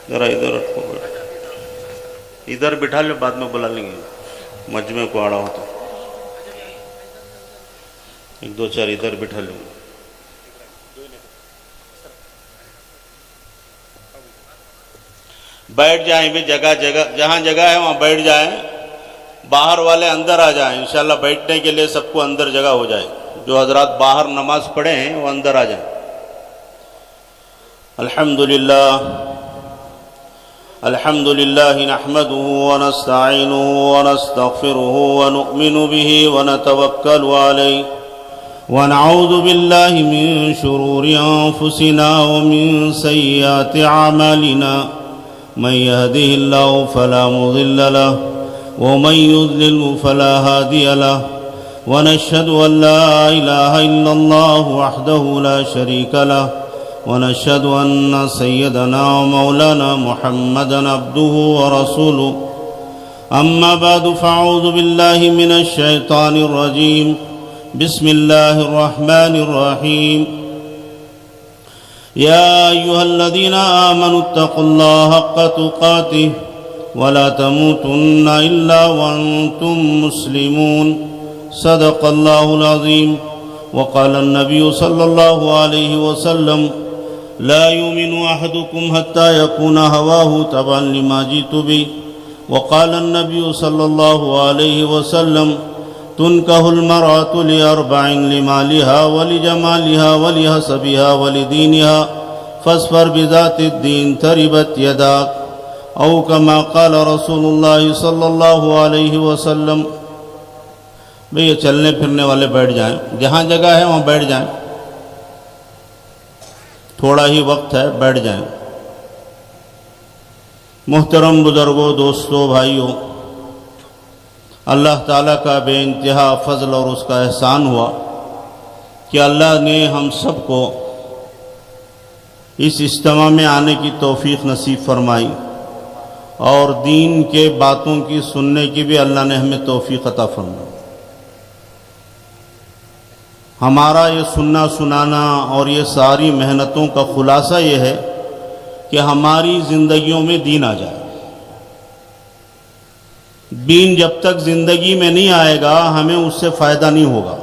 ذرا ادھر رکھو، ادھر بٹھا لو، بعد میں بلا لیں گے مجمع کو آڑا ہو تو، ایک دو چار ادھر بٹھا لیں گے۔ بیٹھ جائیں بھی، جگہ جگہ جہاں جگہ ہے وہاں بیٹھ جائیں، باہر والے اندر آ جائیں، انشاءاللہ بیٹھنے کے لیے سب کو اندر جگہ ہو جائے، جو حضرات باہر نماز پڑھے ہیں وہ اندر آ جائیں۔ الحمدللہ نحمده ونستعینه ونستغفره ونؤمن به ونتوکل علیہ ونعوذ باللہ من شرور انفسنا ومن سیئات اعمالنا من يهده الله فلا مضل له ومن يضلل فلا هادي له ونشهد أن لا إله إلا الله وحده لا شريك له ونشهد أن سيدنا ومولانا محمدا عبده ورسوله أما بعد فأعوذ بالله من الشيطان الرجيم بسم الله الرحمن الرحيم يا أيها الذين آمنوا اتقوا الله حق تقاته ولا تموتن إلا وأنتم مسلمون صدق الله العظيم وقال النبي صلى الله عليه وسلم لا يؤمن أحدكم حتى يكون هواه تبعا لما جئت به وقال النبي صلى الله عليه وسلم تنكح المرأة لأربع لمالها ولجمالها ولحسبها ولدينها فاصبر بذات الدين تربت يداك او كما قال رسول اللہ صلی اللہ علیہ وسلم۔ بھئی چلنے پھرنے والے بیٹھ جائیں، جہاں جگہ ہے وہاں بیٹھ جائیں، تھوڑا ہی وقت ہے، بیٹھ جائیں۔ محترم بزرگوں، دوستوں، بھائیوں، اللہ تعالیٰ کا بے انتہا فضل اور اس کا احسان ہوا کہ اللہ نے ہم سب کو اس اجتماع میں آنے کی توفیق نصیب فرمائی، اور دین کے باتوں کی سننے کی بھی اللہ نے ہمیں توفیق عطا فرمائی۔ ہمارا یہ سننا سنانا اور یہ ساری محنتوں کا خلاصہ یہ ہے کہ ہماری زندگیوں میں دین آ جائے۔ دین جب تک زندگی میں نہیں آئے گا ہمیں اس سے فائدہ نہیں ہوگا۔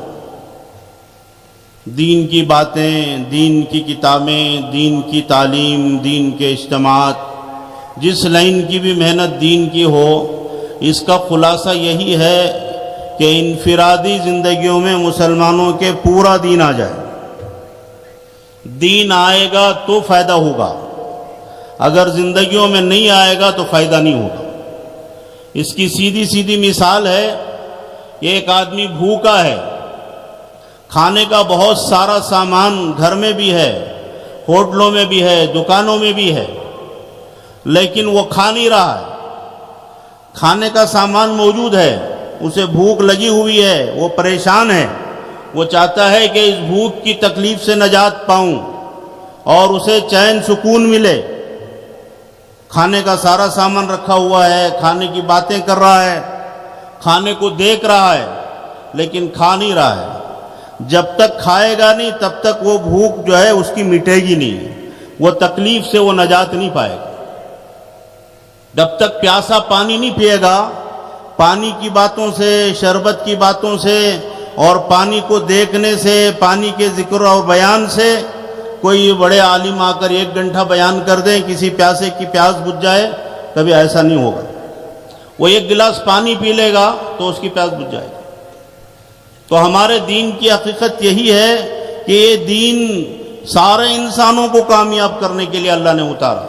دین کی باتیں، دین کی کتابیں، دین کی تعلیم، دین کے اجتماعات، جس لائن کی بھی محنت دین کی ہو، اس کا خلاصہ یہی ہے کہ انفرادی زندگیوں میں مسلمانوں کے پورا دین آ جائے۔ دین آئے گا تو فائدہ ہوگا، اگر زندگیوں میں نہیں آئے گا تو فائدہ نہیں ہوگا۔ اس کی سیدھی سیدھی مثال ہے کہ ایک آدمی بھوکا ہے، کھانے کا بہت سارا سامان گھر میں بھی ہے، ہوٹلوں میں بھی ہے، دکانوں میں بھی ہے، لیکن وہ کھا نہیں رہا ہے۔ کھانے کا سامان موجود ہے، اسے بھوک لگی ہوئی ہے، وہ پریشان ہے، وہ چاہتا ہے کہ اس بھوک کی تکلیف سے نجات پاؤں اور اسے چین سکون ملے۔ کھانے کا سارا سامان رکھا ہوا ہے، کھانے کی باتیں کر رہا ہے، کھانے کو دیکھ رہا ہے، لیکن کھا نہیں رہا ہے۔ جب تک کھائے گا نہیں تب تک وہ بھوک جو ہے اس کی مٹے گی نہیں، وہ تکلیف سے وہ نجات نہیں پائے گا۔ جب تک پیاسا پانی نہیں پیے گا، پانی کی باتوں سے، شربت کی باتوں سے اور پانی کو دیکھنے سے، پانی کے ذکر اور بیان سے، کوئی بڑے عالم آ کر 1 گھنٹہ بیان کر دیں کسی پیاسے کی پیاس بجھ جائے، کبھی ایسا نہیں ہوگا۔ وہ 1 گلاس پانی پی لے گا تو اس کی پیاس بجھ جائے گی۔ تو ہمارے دین کی حقیقت یہی ہے کہ یہ دین سارے انسانوں کو کامیاب کرنے کے لیے اللہ نے اتارا،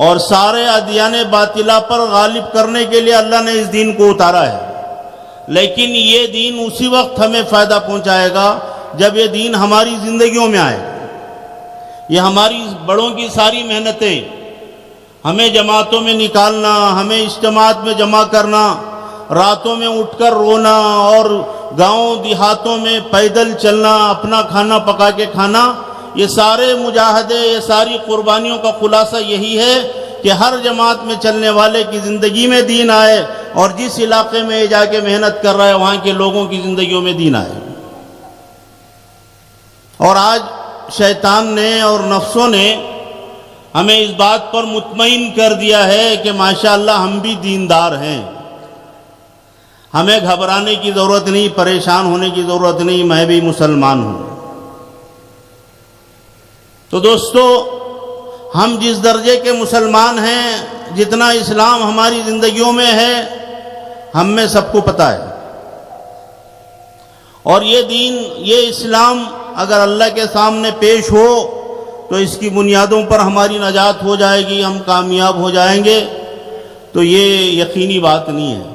اور سارے ادیان باطلہ پر غالب کرنے کے لیے اللہ نے اس دین کو اتارا ہے۔ لیکن یہ دین اسی وقت ہمیں فائدہ پہنچائے گا جب یہ دین ہماری زندگیوں میں آئے گا۔ یہ ہماری بڑوں کی ساری محنتیں، ہمیں جماعتوں میں نکالنا، ہمیں اجتماعات میں جمع کرنا، راتوں میں اٹھ کر رونا اور گاؤں دیہاتوں میں پیدل چلنا، اپنا کھانا پکا کے کھانا، یہ سارے مجاہدے، یہ ساری قربانیوں کا خلاصہ یہی ہے کہ ہر جماعت میں چلنے والے کی زندگی میں دین آئے، اور جس علاقے میں جا کے محنت کر رہا ہے وہاں کے لوگوں کی زندگیوں میں دین آئے۔ اور آج شیطان نے اور نفسوں نے ہمیں اس بات پر مطمئن کر دیا ہے کہ ماشاءاللہ ہم بھی دیندار ہیں. ہمیں گھبرانے کی ضرورت نہیں، پریشان ہونے کی ضرورت نہیں، میں بھی مسلمان ہوں. تو دوستو، ہم جس درجے کے مسلمان ہیں، جتنا اسلام ہماری زندگیوں میں ہے، ہم میں سب کو پتہ ہے. اور یہ دین، یہ اسلام اگر اللہ کے سامنے پیش ہو تو اس کی بنیادوں پر ہماری نجات ہو جائے گی، ہم کامیاب ہو جائیں گے، تو یہ یقینی بات نہیں ہے.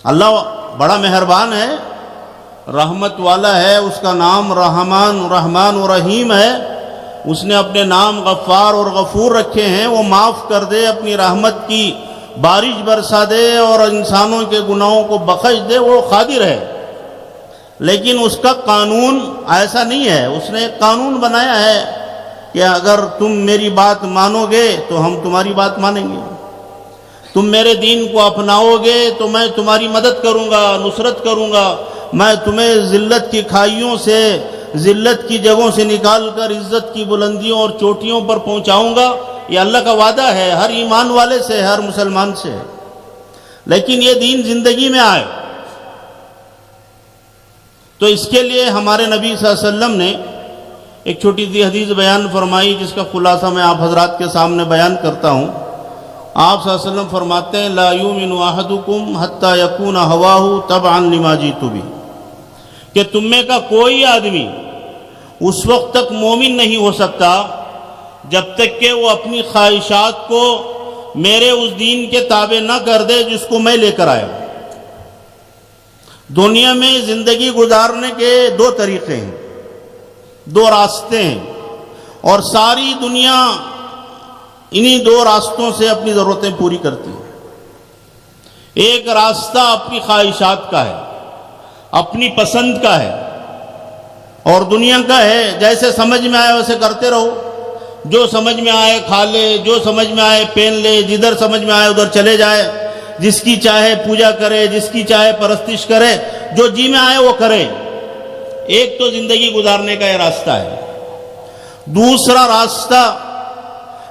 اللہ بڑا مہربان ہے، رحمت والا ہے، اس کا نام رحمان و رحیم ہے. اس نے اپنے نام غفار اور غفور رکھے ہیں. وہ معاف کر دے، اپنی رحمت کی بارش برسا دے اور انسانوں کے گناہوں کو بخش دے، وہ قادر ہے. لیکن اس کا قانون ایسا نہیں ہے. اس نے ایک قانون بنایا ہے کہ اگر تم میری بات مانو گے تو ہم تمہاری بات مانیں گے، تم میرے دین کو اپناؤ گے تو میں تمہاری مدد کروں گا، نصرت کروں گا، میں تمہیں ذلت کی کھائیوں سے، ذلت کی جگہوں سے نکال کر عزت کی بلندیوں اور چوٹیوں پر پہنچاؤں گا. یہ اللہ کا وعدہ ہے ہر ایمان والے سے، ہر مسلمان سے. لیکن یہ دین زندگی میں آئے تو اس کے لیے ہمارے نبی صلی اللہ علیہ وسلم نے ایک چھوٹی سی حدیث بیان فرمائی، جس کا خلاصہ میں آپ حضرات کے سامنے بیان کرتا ہوں. آپ صلی اللہ علیہ وسلم فرماتے ہیں لا یؤمن احدکم حتی یکون ہواہ تبعا لما جئت بہ، کہ تم میں کا کوئی آدمی اس وقت تک مومن نہیں ہو سکتا جب تک کہ وہ اپنی خواہشات کو میرے اس دین کے تابع نہ کر دے جس کو میں لے کر آیا. دنیا میں زندگی گزارنے کے دو طریقے ہیں، دو راستے ہیں، اور ساری دنیا انہی دو راستوں سے اپنی ضرورتیں پوری کرتی ہے. ایک راستہ اپنی خواہشات کا ہے، اپنی پسند کا ہے، اور دنیا کا ہے جیسے سمجھ میں آئے ویسے کرتے رہو، جو سمجھ میں آئے کھا لے، جو سمجھ میں آئے پہن لے، جدھر سمجھ میں آئے ادھر چلے جائے، جس کی چاہے پوجا کرے، جس کی چاہے پرستش کرے، جو جی میں آئے وہ کرے. ایک تو زندگی گزارنے کا یہ راستہ ہے. دوسرا راستہ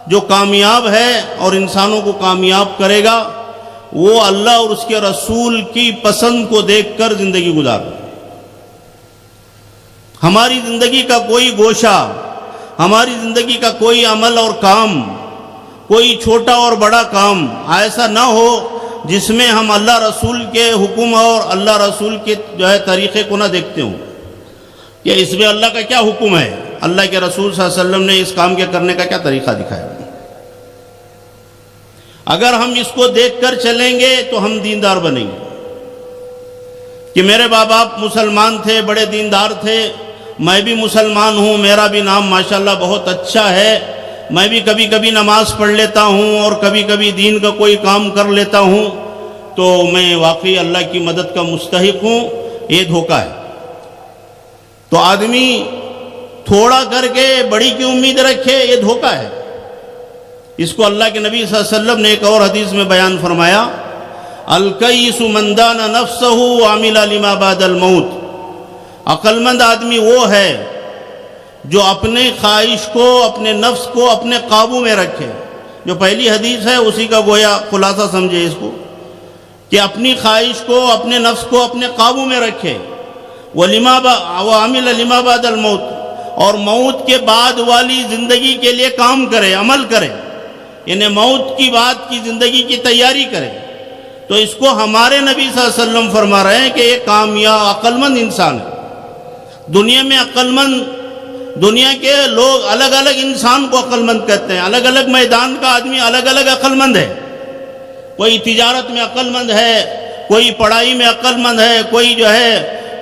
جو کامیاب ہے اور انسانوں کو کامیاب کرے گا، وہ اللہ اور اس کے رسول کی پسند کو دیکھ کر زندگی گزارنا. ہماری زندگی کا کوئی گوشہ، ہماری زندگی کا کوئی عمل اور کام، کوئی چھوٹا اور بڑا کام ایسا نہ ہو جس میں ہم اللہ رسول کے حکم اور اللہ رسول کے طریقے کو نہ دیکھتے ہوں کہ اس میں اللہ کا کیا حکم ہے، اللہ کے رسول صلی اللہ علیہ وسلم نے اس کام کے کرنے کا کیا طریقہ دکھایا. اگر ہم اس کو دیکھ کر چلیں گے تو ہم دیندار بنیں گے کہ میرے باپ باپ مسلمان تھے، بڑے دیندار تھے، میں بھی مسلمان ہوں، میرا بھی نام ماشاءاللہ بہت اچھا ہے، میں بھی کبھی کبھی نماز پڑھ لیتا ہوں اور کبھی کبھی دین کا کوئی کام کر لیتا ہوں، تو میں واقعی اللہ کی مدد کا مستحق ہوں. یہ دھوکہ ہے. تو آدمی تھوڑا کر کے بڑی کی امید رکھے، یہ دھوکہ ہے. اس کو اللہ کے نبی صلی اللہ علیہ وسلم نے ایک اور حدیث میں بیان فرمایا، الکیس من دان نفسہ وعمل لما بعد الموت. عقل مند آدمی وہ ہے جو اپنے خواہش کو، اپنے نفس کو اپنے قابو میں رکھے. جو پہلی حدیث ہے اسی کا گویا خلاصہ سمجھے اس کو، کہ اپنی خواہش کو، اپنے نفس کو اپنے قابو میں رکھے. وعمل لما بعد الموت، اور موت کے بعد والی زندگی کے لیے کام کرے، عمل کرے، یعنی موت کی بعد کی زندگی کی تیاری کرے. تو اس کو ہمارے نبی صلی اللہ علیہ وسلم فرما رہے ہیں کہ یہ کامیاب عقل مند انسان ہے. دنیا میں عقل مند، دنیا کے لوگ الگ الگ انسان کو عقل مند کہتے ہیں. الگ الگ میدان کا آدمی الگ الگ عقل مند ہے. کوئی تجارت میں عقل مند ہے، کوئی پڑھائی میں عقل مند ہے، کوئی جو ہے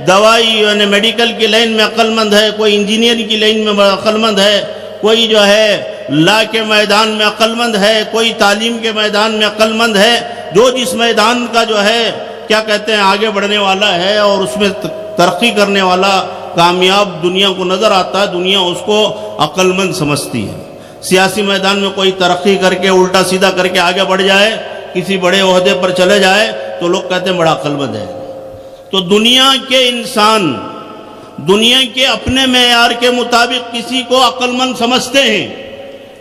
دوائی یعنی میڈیکل کی لائن میں عقل مند ہے، کوئی انجینئرنگ کی لائن میں عقل مند ہے، کوئی جو ہے لا کے میدان میں عقل مند ہے، کوئی تعلیم کے میدان میں عقل مند ہے. جو جس میدان کا جو ہے کیا کہتے ہیں آگے بڑھنے والا ہے اور اس میں ترقی کرنے والا کامیاب دنیا کو نظر آتا ہے، دنیا اس کو عقل مند سمجھتی ہے. سیاسی میدان میں کوئی ترقی کر کے الٹا سیدھا کر کے آگے بڑھ جائے، کسی بڑے عہدے پر چلے جائے تو لوگ کہتے ہیں بڑا عقل مند ہے. تو دنیا کے انسان دنیا کے اپنے معیار کے مطابق کسی کو عقل مند سمجھتے ہیں،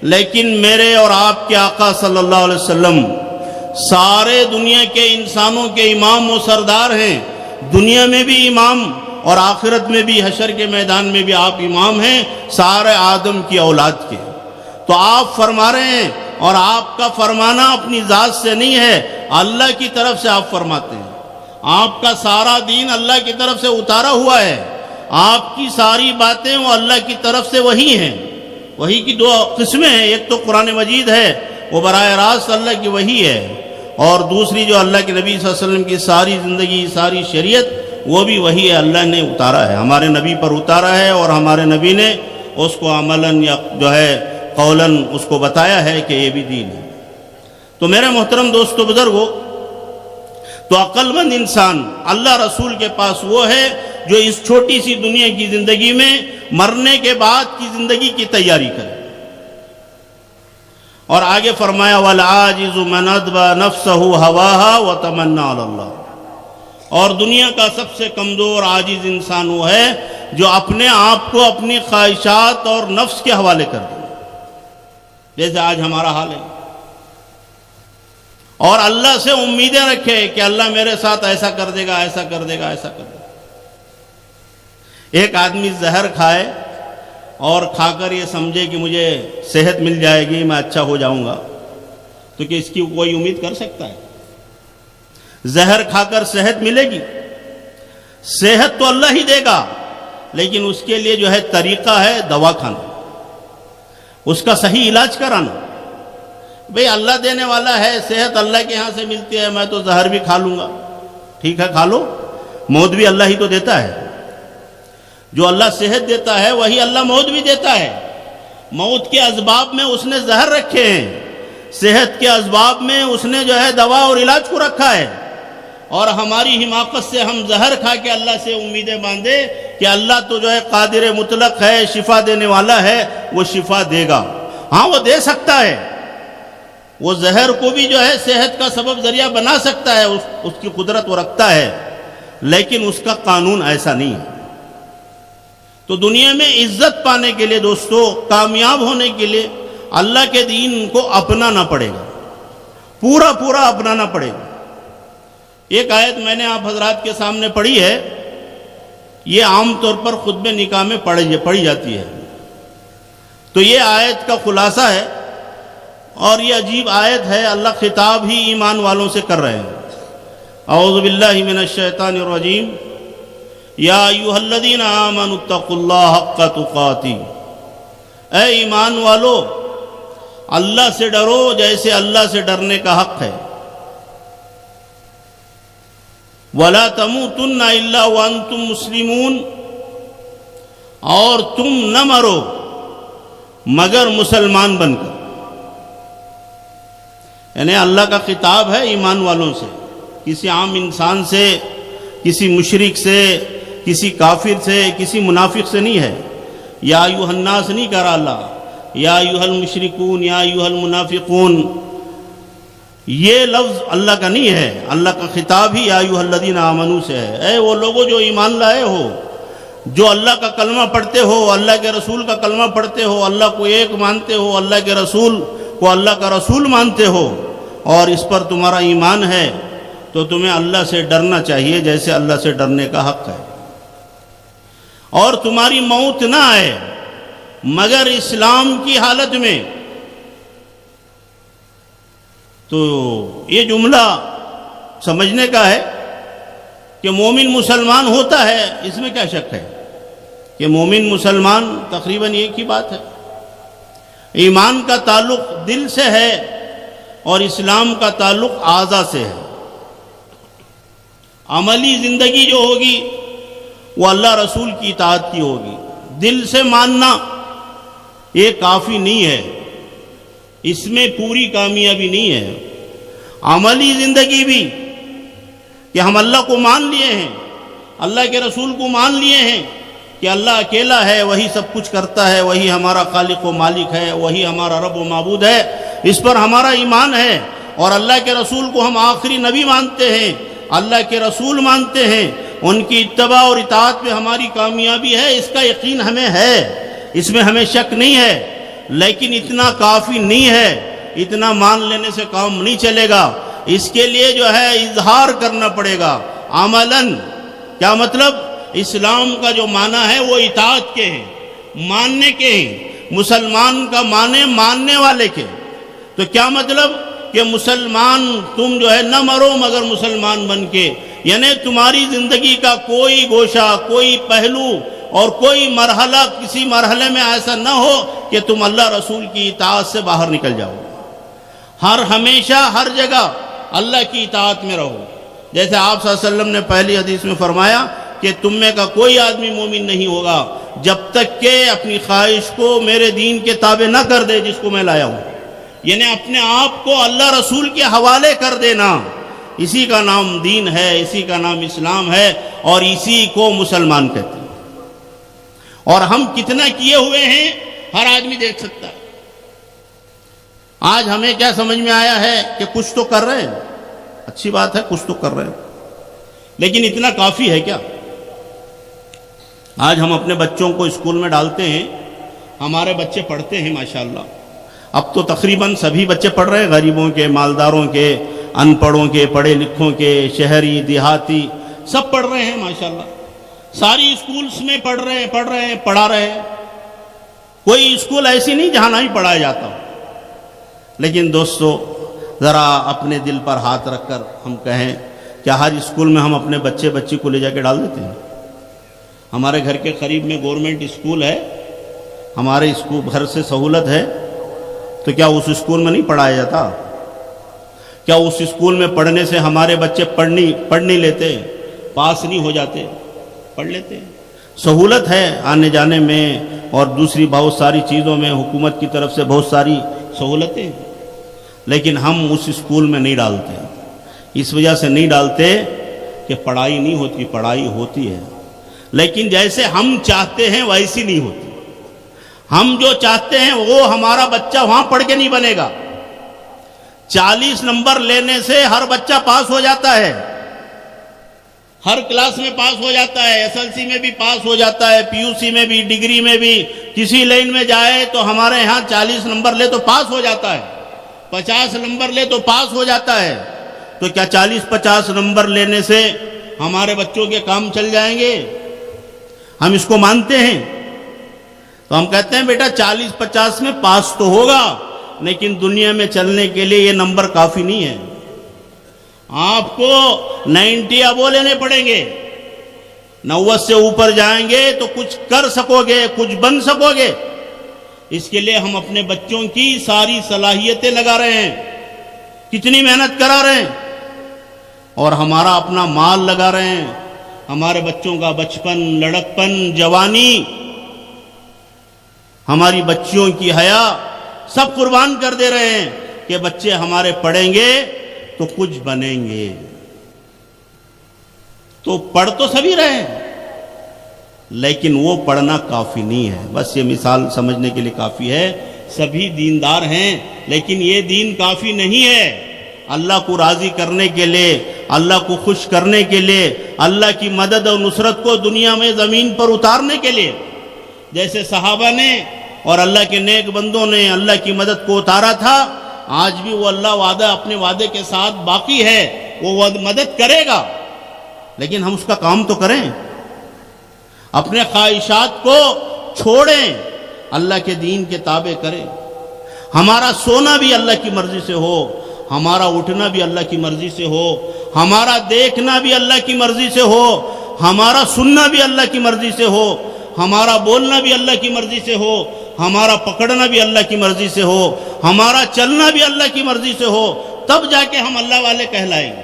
لیکن میرے اور آپ کے آقا صلی اللہ علیہ وسلم سارے دنیا کے انسانوں کے امام و سردار ہیں، دنیا میں بھی امام اور آخرت میں بھی، حشر کے میدان میں بھی آپ امام ہیں سارے آدم کی اولاد کے۔ تو آپ فرما رہے ہیں، اور آپ کا فرمانا اپنی ذات سے نہیں ہے، اللہ کی طرف سے آپ فرماتے ہیں۔ آپ کا سارا دین اللہ کی طرف سے اتارا ہوا ہے، آپ کی ساری باتیں وہ اللہ کی طرف سے وہی ہیں۔ وہی کی دو قسمیں ہیں، ایک تو قرآن مجید ہے، وہ براہ راست اللہ کی وحی ہے، اور دوسری جو اللہ کے نبی صلی اللہ علیہ وسلم کی ساری زندگی، ساری شریعت، وہ بھی وہی ہے، اللہ نے اتارا ہے، ہمارے نبی پر اتارا ہے، اور ہمارے نبی نے اس کو عملاً یا جو ہے قولاً اس کو بتایا ہے کہ یہ بھی دین ہے۔ تو میرے محترم دوستو بزرگو، تو عقل مند انسان اللہ رسول کے پاس وہ ہے جو اس چھوٹی سی دنیا کی زندگی میں مرنے کے بعد کی زندگی کی تیاری کرے۔ اور آگے فرمایا وَالْعَاجِزُ مَنْ أَتْبَعَ نَفْسَهُ هَوَاهَا وَتَمَنَّى عَلَى اللَّهِ، اور دنیا کا سب سے کمزور عاجز انسان وہ ہے جو اپنے آپ کو اپنی خواہشات اور نفس کے حوالے کر دے، جیسے آج ہمارا حال ہے، اور اللہ سے امیدیں رکھے کہ اللہ میرے ساتھ ایسا کر دے گا، ایسا کر دے گا، ایسا کر دے گا۔ ایک آدمی زہر کھائے اور کھا کر یہ سمجھے کہ مجھے صحت مل جائے گی، میں اچھا ہو جاؤں گا، تو کہ اس کی کوئی امید کر سکتا ہے؟ زہر کھا کر صحت ملے گی؟ صحت تو اللہ ہی دے گا، لیکن اس کے لیے جو ہے طریقہ ہے دوا کھانا، اس کا صحیح علاج کرانا۔ بھئی اللہ دینے والا ہے، صحت اللہ کے ہاں سے ملتی ہے، میں تو زہر بھی کھا لوں گا، ٹھیک ہے کھا لو، موت بھی اللہ ہی تو دیتا ہے۔ جو اللہ صحت دیتا ہے وہی اللہ موت بھی دیتا ہے۔ موت کے اسباب میں اس نے زہر رکھے ہیں، صحت کے اسباب میں اس نے جو ہے دوا اور علاج کو رکھا ہے، اور ہماری حماقت سے ہم زہر کھا کے اللہ سے امیدیں باندھے کہ اللہ تو جو ہے قادر مطلق ہے، شفا دینے والا ہے، وہ شفا دے گا۔ ہاں وہ دے سکتا ہے، وہ زہر کو بھی جو ہے صحت کا سبب ذریعہ بنا سکتا ہے، اس کی قدرت وہ رکھتا ہے، لیکن اس کا قانون ایسا نہیں ہے۔ تو دنیا میں عزت پانے کے لیے دوستو، کامیاب ہونے کے لیے اللہ کے دین کو اپنانا پڑے گا، پورا پورا اپنانا پڑے گا۔ ایک آیت میں نے آپ حضرات کے سامنے پڑھی ہے، یہ عام طور پر خطبہ نکاح میں پڑھی جاتی ہے، تو یہ آیت کا خلاصہ ہے، اور یہ عجیب آیت ہے، اللہ خطاب ہی ایمان والوں سے کر رہے ہیں۔ اعوذ باللہ من الشیطان الرجیم، یا ایھا الذین آمنوا اتقوا اللہ حق تقاتہ، اے ایمان والو اللہ سے ڈرو جیسے اللہ سے ڈرنے کا حق ہے۔ وَلَا تَمُوتُنَّ إِلَّا وَأَنْتُمْ مُسْلِمُونَ، اور تم نہ مرو مگر مسلمان بن کر۔ یعنی اللہ کا خطاب ہے ایمان والوں سے، کسی عام انسان سے، کسی مشرک سے، کسی کافر سے، کسی منافق سے نہیں ہے۔ یا ایھا الناس نہیں کہہ رہا اللہ، یا ایھا المشرکون، یا ایھا المنافقون، یہ لفظ اللہ کا نہیں ہے، اللہ کا خطاب ہی یا ایھا الذین آمنوا سے ہے۔ اے وہ لوگوں جو ایمان لائے ہو، جو اللہ کا کلمہ پڑھتے ہو، اللہ کے رسول کا کلمہ پڑھتے ہو، اللہ کو ایک مانتے ہو، اللہ کے رسول کو اللہ کا رسول مانتے ہو، اور اس پر تمہارا ایمان ہے، تو تمہیں اللہ سے ڈرنا چاہیے جیسے اللہ سے ڈرنے کا حق ہے۔ اور تمہاری موت نہ آئے مگر اسلام کی حالت میں۔ تو یہ جملہ سمجھنے کا ہے کہ مومن مسلمان ہوتا ہے، اس میں کیا شک ہے کہ مومن مسلمان تقریباً ایک ہی بات ہے۔ ایمان کا تعلق دل سے ہے اور اسلام کا تعلق اعضاء سے ہے۔ عملی زندگی جو ہوگی وہ اللہ رسول کی اطاعت کی ہوگی۔ دل سے ماننا یہ کافی نہیں ہے، اس میں پوری کامیابی نہیں ہے۔ عملی زندگی بھی کہ ہم اللہ کو مان لیے ہیں، اللہ کے رسول کو مان لیے ہیں کہ اللہ اکیلا ہے، وہی سب کچھ کرتا ہے، وہی ہمارا خالق و مالک ہے، وہی ہمارا رب و معبود ہے، اس پر ہمارا ایمان ہے، اور اللہ کے رسول کو ہم آخری نبی مانتے ہیں، اللہ کے رسول مانتے ہیں، ان کی اتباع اور اطاعت میں ہماری کامیابی ہے، اس کا یقین ہمیں ہے، اس میں ہمیں شک نہیں ہے۔ لیکن اتنا کافی نہیں ہے، اتنا مان لینے سے کام نہیں چلے گا، اس کے لیے جو ہے اظہار کرنا پڑے گا عملاً۔ کیا مطلب؟ اسلام کا جو معنی ہے وہ اطاعت کے ہیں، ماننے کے ہیں، مسلمان کا معنی ماننے والے کے۔ تو کیا مطلب کہ مسلمان تم جو ہے نہ مرو مگر مسلمان بن کے، یعنی تمہاری زندگی کا کوئی گوشہ، کوئی پہلو اور کوئی مرحلہ، کسی مرحلے میں ایسا نہ ہو کہ تم اللہ رسول کی اطاعت سے باہر نکل جاؤ، ہمیشہ ہر جگہ اللہ کی اطاعت میں رہو۔ جیسے آپ صلی اللہ علیہ وسلم نے پہلی حدیث میں فرمایا کہ تم میں کا کوئی آدمی مومن نہیں ہوگا جب تک کہ اپنی خواہش کو میرے دین کے تابع نہ کر دے جس کو میں لایا ہوں، یعنی اپنے آپ کو اللہ رسول کے حوالے کر دینا، اسی کا نام دین ہے، اسی کا نام اسلام ہے، اور اسی کو مسلمان کہتے ہیں۔ اور ہم کتنا کیے ہوئے ہیں ہر آدمی دیکھ سکتا ہے۔ آج ہمیں کیا سمجھ میں آیا ہے کہ کچھ تو کر رہے ہیں، اچھی بات ہے کچھ تو کر رہے ہیں، لیکن اتنا کافی ہے کیا؟ آج ہم اپنے بچوں کو اسکول میں ڈالتے ہیں، ہمارے بچے پڑھتے ہیں ماشاءاللہ، اب تو تقریباً سبھی بچے پڑھ رہے ہیں، غریبوں کے، مالداروں کے، ان پڑھوں کے، پڑھے لکھوں کے، شہری دیہاتی، سب پڑھ رہے ہیں ماشاءاللہ، ساری اسکولز میں پڑھ رہے ہیں، پڑھا رہے ہیں، کوئی اسکول ایسی نہیں جہاں نہیں پڑھایا جاتا ہو۔ لیکن دوستو ذرا اپنے دل پر ہاتھ رکھ کر ہم کہیں، کیا ہر اسکول میں ہم اپنے بچی کو لے جا کے ڈال دیتے ہیں؟ ہمارے گھر کے قریب میں گورنمنٹ اسکول ہے، ہمارے گھر سے سہولت ہے، تو کیا اس اسکول میں نہیں پڑھایا جاتا؟ کیا اس اسکول میں پڑھنے سے ہمارے بچے پڑھ نہیں لیتے، پاس نہیں ہو جاتے؟ پڑھ لیتے ہیں، سہولت ہے آنے جانے میں، اور دوسری بہت ساری چیزوں میں حکومت کی طرف سے بہت ساری سہولتیں، لیکن ہم اس اسکول میں نہیں ڈالتے۔ اس وجہ سے نہیں ڈالتے کہ پڑھائی نہیں ہوتی، پڑھائی ہوتی ہے، لیکن جیسے ہم چاہتے ہیں ویسی نہیں ہوتی۔ ہم جو چاہتے ہیں وہ ہمارا بچہ وہاں پڑھ کے نہیں بنے گا۔ 40 نمبر لینے سے ہر بچہ پاس ہو جاتا ہے، ہر کلاس میں پاس ہو جاتا ہے، ایس ایل سی میں بھی پاس ہو جاتا ہے، پی یو سی میں بھی، ڈگری میں بھی، کسی لائن میں جائے تو ہمارے ہاں 40 نمبر لے تو پاس ہو جاتا ہے، 50 نمبر لے تو پاس ہو جاتا ہے۔ تو کیا 40-50 نمبر لینے سے ہمارے بچوں کے کام چل جائیں گے؟ ہم اس کو مانتے ہیں؟ تو ہم کہتے ہیں بیٹا 40-50 میں پاس تو ہوگا، لیکن دنیا میں چلنے کے لیے یہ نمبر کافی نہیں ہے، آپ کو 90 ابو لینے پڑیں گے، 90 سے اوپر جائیں گے تو کچھ کر سکو گے، کچھ بن سکو گے۔ اس کے لیے ہم اپنے بچوں کی ساری صلاحیتیں لگا رہے ہیں، کتنی محنت کرا رہے ہیں، اور ہمارا اپنا مال لگا رہے ہیں، ہمارے بچوں کا بچپن، لڑکپن، جوانی، ہماری بچیوں کی حیا سب قربان کر دے رہے ہیں کہ بچے ہمارے پڑھیں گے تو کچھ بنیں گے۔ تو پڑھ تو سبھی رہے ہیں، لیکن وہ پڑھنا کافی نہیں ہے۔ بس یہ مثال سمجھنے کے لیے کافی ہے، سبھی دیندار ہیں لیکن یہ دین کافی نہیں ہے۔ اللہ کو راضی کرنے کے لیے، اللہ کو خوش کرنے کے لیے، اللہ کی مدد اور نصرت کو دنیا میں زمین پر اتارنے کے لیے، جیسے صحابہ نے اور اللہ کے نیک بندوں نے اللہ کی مدد کو اتارا تھا، آج بھی وہ اللہ وعدہ اپنے وعدے کے ساتھ باقی ہے، وہ مدد کرے گا، لیکن ہم اس کا کام تو کریں، اپنے خواہشات کو چھوڑیں، اللہ کے دین کے تابع کریں، ہمارا سونا بھی اللہ کی مرضی سے ہو، ہمارا اٹھنا بھی اللہ کی مرضی سے ہو، ہمارا دیکھنا بھی اللہ کی مرضی سے ہو، ہمارا سننا بھی اللہ کی مرضی سے ہو، ہمارا بولنا بھی اللہ کی مرضی سے ہو، ہمارا پکڑنا بھی اللہ کی مرضی سے ہو، ہمارا چلنا بھی اللہ کی مرضی سے ہو، تب جا کے ہم اللہ والے کہلائیں گے۔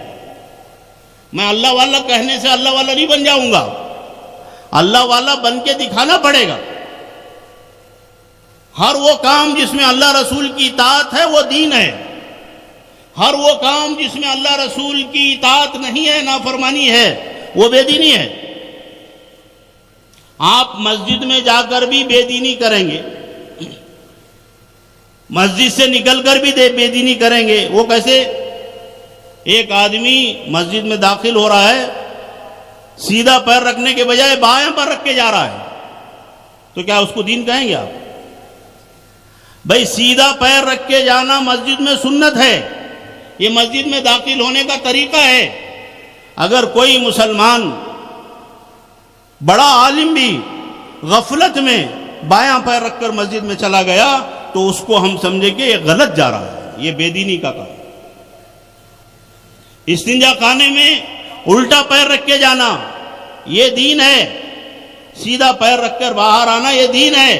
میں اللہ والا کہنے سے اللہ والا نہیں بن جاؤں گا، اللہ والا بن کے دکھانا پڑے گا۔ ہر وہ کام جس میں اللہ رسول کی اطاعت ہے وہ دین ہے، ہر وہ کام جس میں اللہ رسول کی اطاعت نہیں ہے، نافرمانی ہے، وہ بے دینی ہے۔ آپ مسجد میں جا کر بھی بے دینی کریں گے، مسجد سے نکل کر بھی بے دینی کریں گے۔ وہ کیسے؟ ایک آدمی مسجد میں داخل ہو رہا ہے، سیدھا پیر رکھنے کے بجائے بائیں پر رکھ کے جا رہا ہے، تو کیا اس کو دین کہیں گے آپ؟ بھائی سیدھا پیر رکھ کے جانا مسجد میں سنت ہے، یہ مسجد میں داخل ہونے کا طریقہ ہے۔ اگر کوئی مسلمان بڑا عالم بھی غفلت میں بایاں پیر رکھ کر مسجد میں چلا گیا تو اس کو ہم سمجھیں کہ یہ غلط جا رہا ہے، یہ بے دینی کا کام۔ استنجا خانے میں الٹا پیر رکھ کے جانا یہ دین ہے، سیدھا پیر رکھ کر باہر آنا یہ دین ہے،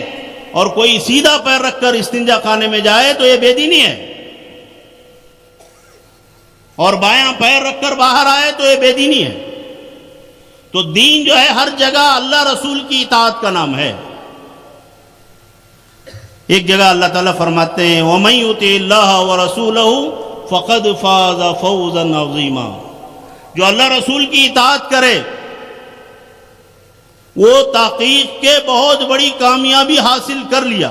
اور کوئی سیدھا پیر رکھ کر استنجا خانے میں جائے تو یہ بے دینی ہے، اور بایاں پیر رکھ کر باہر آئے تو یہ بے دینی ہے۔ تو دین جو ہے ہر جگہ اللہ رسول کی اطاعت کا نام ہے۔ ایک جگہ اللہ تعالیٰ فرماتے ہیں وَمَن يُطِعِ اللَّهَ وَرَسُولَهُ فَقَدْ فَازَ فَوْزًا عَظِيمًا، جو اللہ رسول کی اطاعت کرے وہ تحقیق کے بہت بڑی کامیابی حاصل کر لیا۔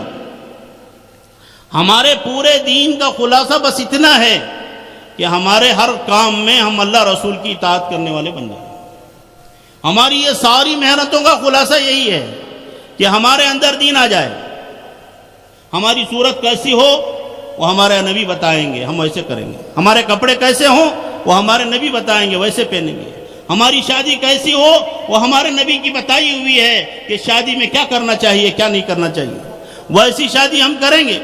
ہمارے پورے دین کا خلاصہ بس اتنا ہے کہ ہمارے ہر کام میں ہم اللہ رسول کی اطاعت کرنے والے بن جائیں۔ ہماری یہ ساری محنتوں کا خلاصہ یہی ہے کہ ہمارے اندر دین آ جائے۔ ہماری صورت کیسی ہو وہ ہمارے نبی بتائیں گے، ہم ویسے کریں گے۔ ہمارے کپڑے کیسے ہوں وہ ہمارے نبی بتائیں گے، ویسے پہنیں گے۔ ہماری شادی کیسی ہو وہ ہمارے نبی کی بتائی ہوئی ہے کہ شادی میں کیا کرنا چاہیے کیا نہیں کرنا چاہیے، ویسی شادی ہم کریں گے،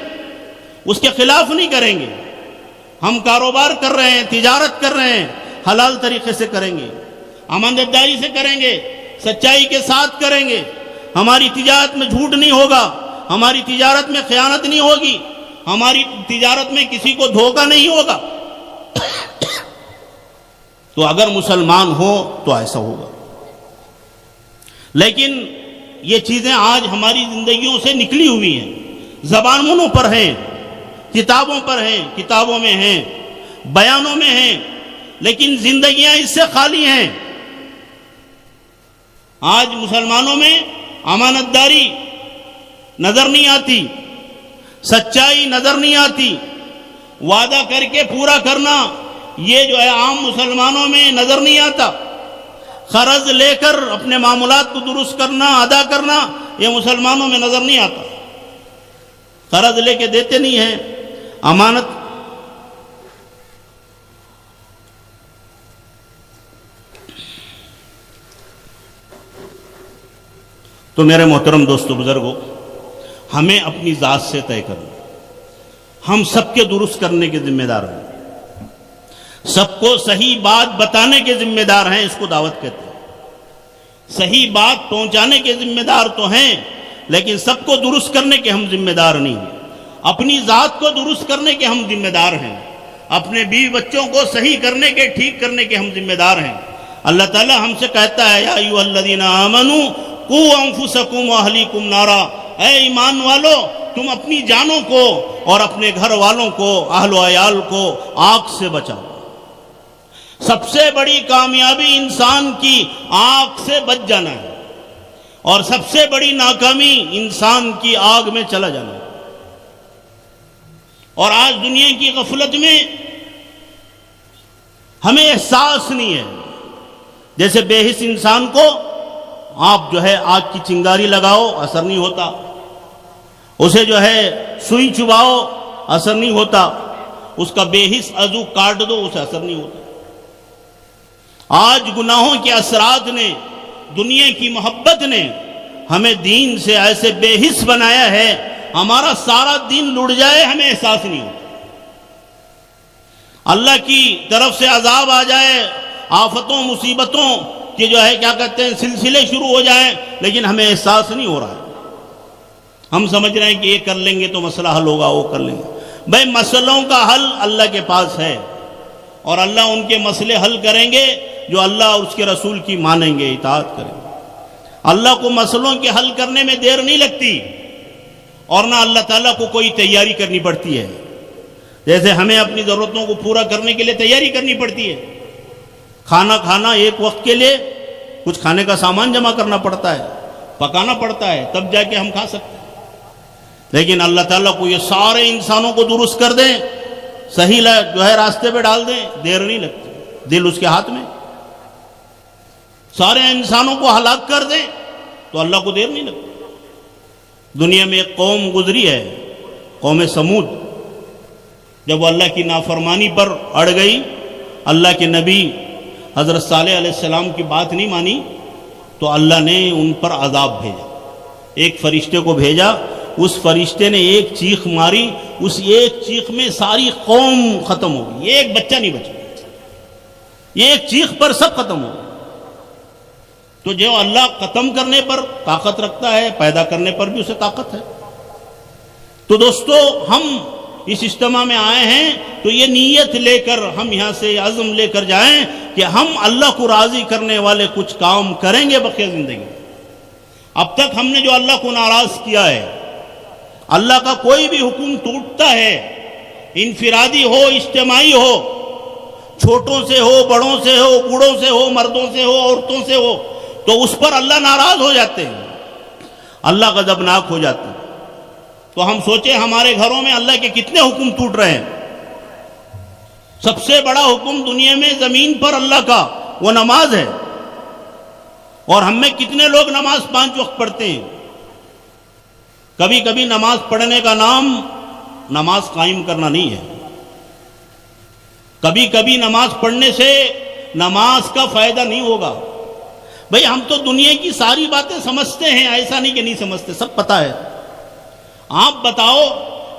اس کے خلاف نہیں کریں گے۔ ہم کاروبار کر رہے ہیں، تجارت کر رہے ہیں، حلال طریقے سے کریں گے، امانتداری سے کریں گے، سچائی کے ساتھ کریں گے۔ ہماری تجارت میں جھوٹ نہیں ہوگا، ہماری تجارت میں خیانت نہیں ہوگی، ہماری تجارت میں کسی کو دھوکہ نہیں ہوگا۔ تو اگر مسلمان ہو تو ایسا ہوگا۔ لیکن یہ چیزیں آج ہماری زندگیوں سے نکلی ہوئی ہیں، زبانوں پر ہیں، کتابوں پر ہیں، کتابوں میں ہیں، بیانوں میں ہیں، لیکن زندگیاں اس سے خالی ہیں۔ آج مسلمانوں میں امانت داری نظر نہیں آتی، سچائی نظر نہیں آتی، وعدہ کر کے پورا کرنا یہ جو ہے عام مسلمانوں میں نظر نہیں آتا۔ قرض لے کر اپنے معاملات کو درست کرنا، ادا کرنا یہ مسلمانوں میں نظر نہیں آتا۔ قرض لے کے دیتے نہیں ہیں، امانت تو میرے محترم دوستو بزرگوں، ہمیں اپنی ذات سے طے کرنا، ہم سب کے درست کرنے کے ذمہ دار ہیں، سب کو صحیح بات بتانے کے ذمہ دار ہیں، اس کو دعوت کہتے ہیں۔ صحیح بات پہنچانے کے ذمہ دار تو ہیں، لیکن سب کو درست کرنے کے ہم ذمہ دار نہیں ہیں۔ اپنی ذات کو درست کرنے کے ہم ذمہ دار ہیں، اپنے بیوی بچوں کو صحیح کرنے کے، ٹھیک کرنے کے ہم ذمہ دار ہیں۔ اللہ تعالیٰ ہم سے کہتا ہے یا ایھا الذین آمنوا قوا انفسکم واہلیکم نارا، اے ایمان والو تم اپنی جانوں کو اور اپنے گھر والوں کو، اہل و عیال کو آگ سے بچاؤ۔ سب سے بڑی کامیابی انسان کی آگ سے بچ جانا ہے، اور سب سے بڑی ناکامی انسان کی آگ میں چلا جانا ہے۔ اور آج دنیا کی غفلت میں ہمیں احساس نہیں ہے، جیسے بے حس انسان کو آپ جو ہے آگ کی چنگاری لگاؤ اثر نہیں ہوتا، اسے جو ہے سوئی چباؤ اثر نہیں ہوتا، اس کا بے حس عضو کاٹ دو اسے اثر نہیں ہوتا۔ آج گناہوں کے اثرات نے، دنیا کی محبت نے ہمیں دین سے ایسے بے حس بنایا ہے، ہمارا سارا دن لٹ جائے ہمیں احساس نہیں ہوتا۔ اللہ کی طرف سے عذاب آ جائے، آفتوں مصیبتوں کہ جو ہے کیا کہتے ہیں سلسلے شروع ہو جائیں، لیکن ہمیں احساس نہیں ہو رہا ہے۔ ہم سمجھ رہے ہیں کہ یہ کر لیں گے تو مسئلہ حل ہوگا، وہ کر لیں گے۔ بھائی مسئلوں کا حل اللہ کے پاس ہے، اور اللہ ان کے مسئلے حل کریں گے جو اللہ اور اس کے رسول کی مانیں گے، اطاعت کریں گے۔ اللہ کو مسئلوں کے حل کرنے میں دیر نہیں لگتی، اور نہ اللہ تعالیٰ کو کوئی تیاری کرنی پڑتی ہے۔ جیسے ہمیں اپنی ضرورتوں کو پورا کرنے کے لیے تیاری کرنی پڑتی ہے، کھانا کھانا ایک وقت کے لیے کچھ کھانے کا سامان جمع کرنا پڑتا ہے، پکانا پڑتا ہے، تب جا کے ہم کھا سکتے ہیں۔ لیکن اللہ تعالیٰ کو یہ سارے انسانوں کو درست کر دیں، صحیح جو ہے راستے پہ ڈال دیں، دیر نہیں لگتی، دل اس کے ہاتھ میں۔ سارے انسانوں کو ہلاک کر دیں تو اللہ کو دیر نہیں لگتی۔ دنیا میں ایک قوم گزری ہے، قوم سمود جب وہ اللہ کی نافرمانی پر اڑ گئی، اللہ کے نبی حضرت صالح علیہ السلام کی بات نہیں مانی، تو اللہ نے ان پر عذاب بھیجا، ایک فرشتے کو بھیجا، اس فرشتے نے ایک چیخ ماری، اس ایک چیخ میں ساری قوم ختم ہو گئی، ایک بچہ نہیں بچا، ایک چیخ پر سب ختم ہو گئے۔ تو جو اللہ ختم کرنے پر طاقت رکھتا ہے، پیدا کرنے پر بھی اسے طاقت ہے۔ تو دوستو، ہم اس اجتماع میں آئے ہیں تو یہ نیت لے کر ہم یہاں سے عزم لے کر جائیں کہ ہم اللہ کو راضی کرنے والے کچھ کام کریں گے بقیہ زندگی۔ اب تک ہم نے جو اللہ کو ناراض کیا ہے، اللہ کا کوئی بھی حکم ٹوٹتا ہے، انفرادی ہو اجتماعی ہو، چھوٹوں سے ہو بڑوں سے ہو بوڑھوں سے ہو مردوں سے ہو عورتوں سے ہو، تو اس پر اللہ ناراض ہو جاتے ہیں، اللہ غضبناک ہو جاتے ہیں۔ تو ہم سوچیں ہمارے گھروں میں اللہ کے کتنے حکم ٹوٹ رہے ہیں۔ سب سے بڑا حکم دنیا میں زمین پر اللہ کا وہ نماز ہے، اور ہم میں کتنے لوگ نماز 5 وقت پڑھتے ہیں۔ کبھی کبھی نماز پڑھنے کا نام نماز قائم کرنا نہیں ہے، کبھی کبھی نماز پڑھنے سے نماز کا فائدہ نہیں ہوگا۔ بھئی ہم تو دنیا کی ساری باتیں سمجھتے ہیں، ایسا نہیں کہ نہیں سمجھتے، سب پتہ ہے۔ آپ بتاؤ،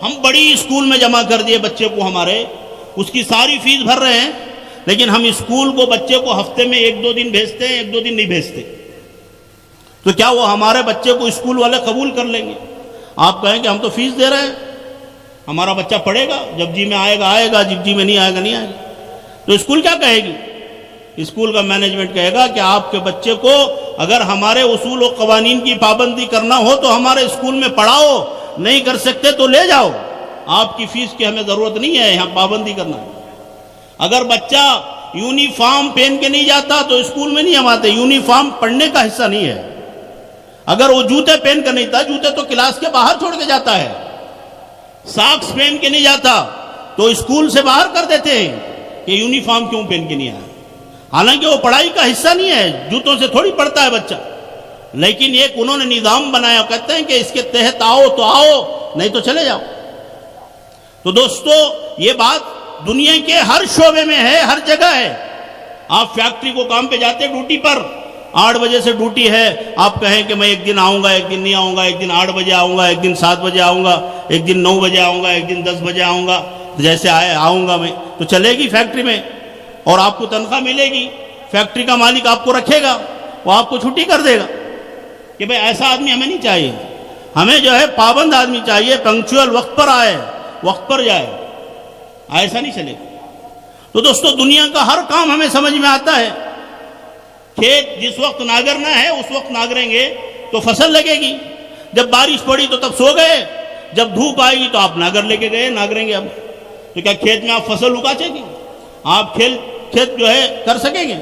ہم بڑی اسکول میں جمع کر دیے بچے کو ہمارے، اس کی ساری فیس بھر رہے ہیں، لیکن ہم اسکول کو بچے کو ہفتے میں 1-2 دن بھیجتے ہیں، 1-2 دن نہیں بھیجتے، تو کیا وہ ہمارے بچے کو اسکول والے قبول کر لیں گے؟ آپ کہیں کہ ہم تو فیس دے رہے ہیں، ہمارا بچہ پڑھے گا، جب جی میں آئے گا آئے گا، جب جی میں نہیں آئے گا نہیں آئے گا، تو اسکول کیا کہے گی؟ اسکول کا مینجمنٹ کہے گا کہ آپ کے بچے کو اگر ہمارے اصول و قوانین کی پابندی کرنا ہو تو ہمارے اسکول میں پڑھاؤ، نہیں کر سکتے تو لے جاؤ، آپ کی فیس کی ہمیں ضرورت نہیں ہے، یہاں پابندی کرنا ہے۔ اگر بچہ یونیفارم پہن کے نہیں جاتا تو اسکول میں نہیں ہم آتے، یونیفارم پڑھنے کا حصہ نہیں ہے۔ اگر وہ جوتے پہن کر نہیں تھا، جوتے تو کلاس کے باہر چھوڑ کے جاتا ہے، ساکس پہن کے نہیں جاتا تو اسکول سے باہر کر دیتے ہیں کہ یونیفارم کیوں پہن کے نہیں آیا، حالانکہ وہ پڑھائی کا حصہ نہیں ہے، جوتوں سے تھوڑی پڑھتا ہے بچہ، لیکن ایک انہوں نے نظام بنایا، کہتے ہیں کہ اس کے تحت آؤ تو آؤ، نہیں تو چلے جاؤ۔ تو دوستو، یہ بات دنیا کے ہر شعبے میں ہے، ہر جگہ ہے۔ آپ فیکٹری کو کام پہ جاتے ڈیوٹی پر، 8 بجے سے ڈیوٹی ہے، آپ کہیں کہ میں ایک دن آؤں گا، ایک دن نہیں آؤں گا، ایک دن 8 بجے آؤں گا، ایک دن 7 بجے آؤں گا، ایک دن 9 بجے آؤں گا، ایک دن 10 بجے آؤں گا، جیسے آؤں گا میں، تو چلے گی فیکٹری میں، اور آپ کو تنخواہ ملے گی، فیکٹری کا مالک آپ کو رکھے گا، وہ آپ کو چھٹی کر دے گا کہ بھئی ایسا آدمی ہمیں نہیں چاہیے، ہمیں جو ہے پابند آدمی چاہیے، پنکچوئل، وقت پر آئے، وقت پر جائے، ایسا نہیں چلے گا۔ تو دوستو، دنیا کا ہر کام ہمیں سمجھ میں آتا ہے۔ کھیت جس وقت ناگرنا ہے اس وقت ناگریں گے تو فصل لگے گی، جب بارش پڑی تو تب سو گئے، جب دھوپ آئے گی تو آپ ناگر لے کے گئے، ناگریں گے اب، تو کیا کھیت میں آپ فصل اگا گے؟ آپ کھیت جو ہے کر سکیں گے؟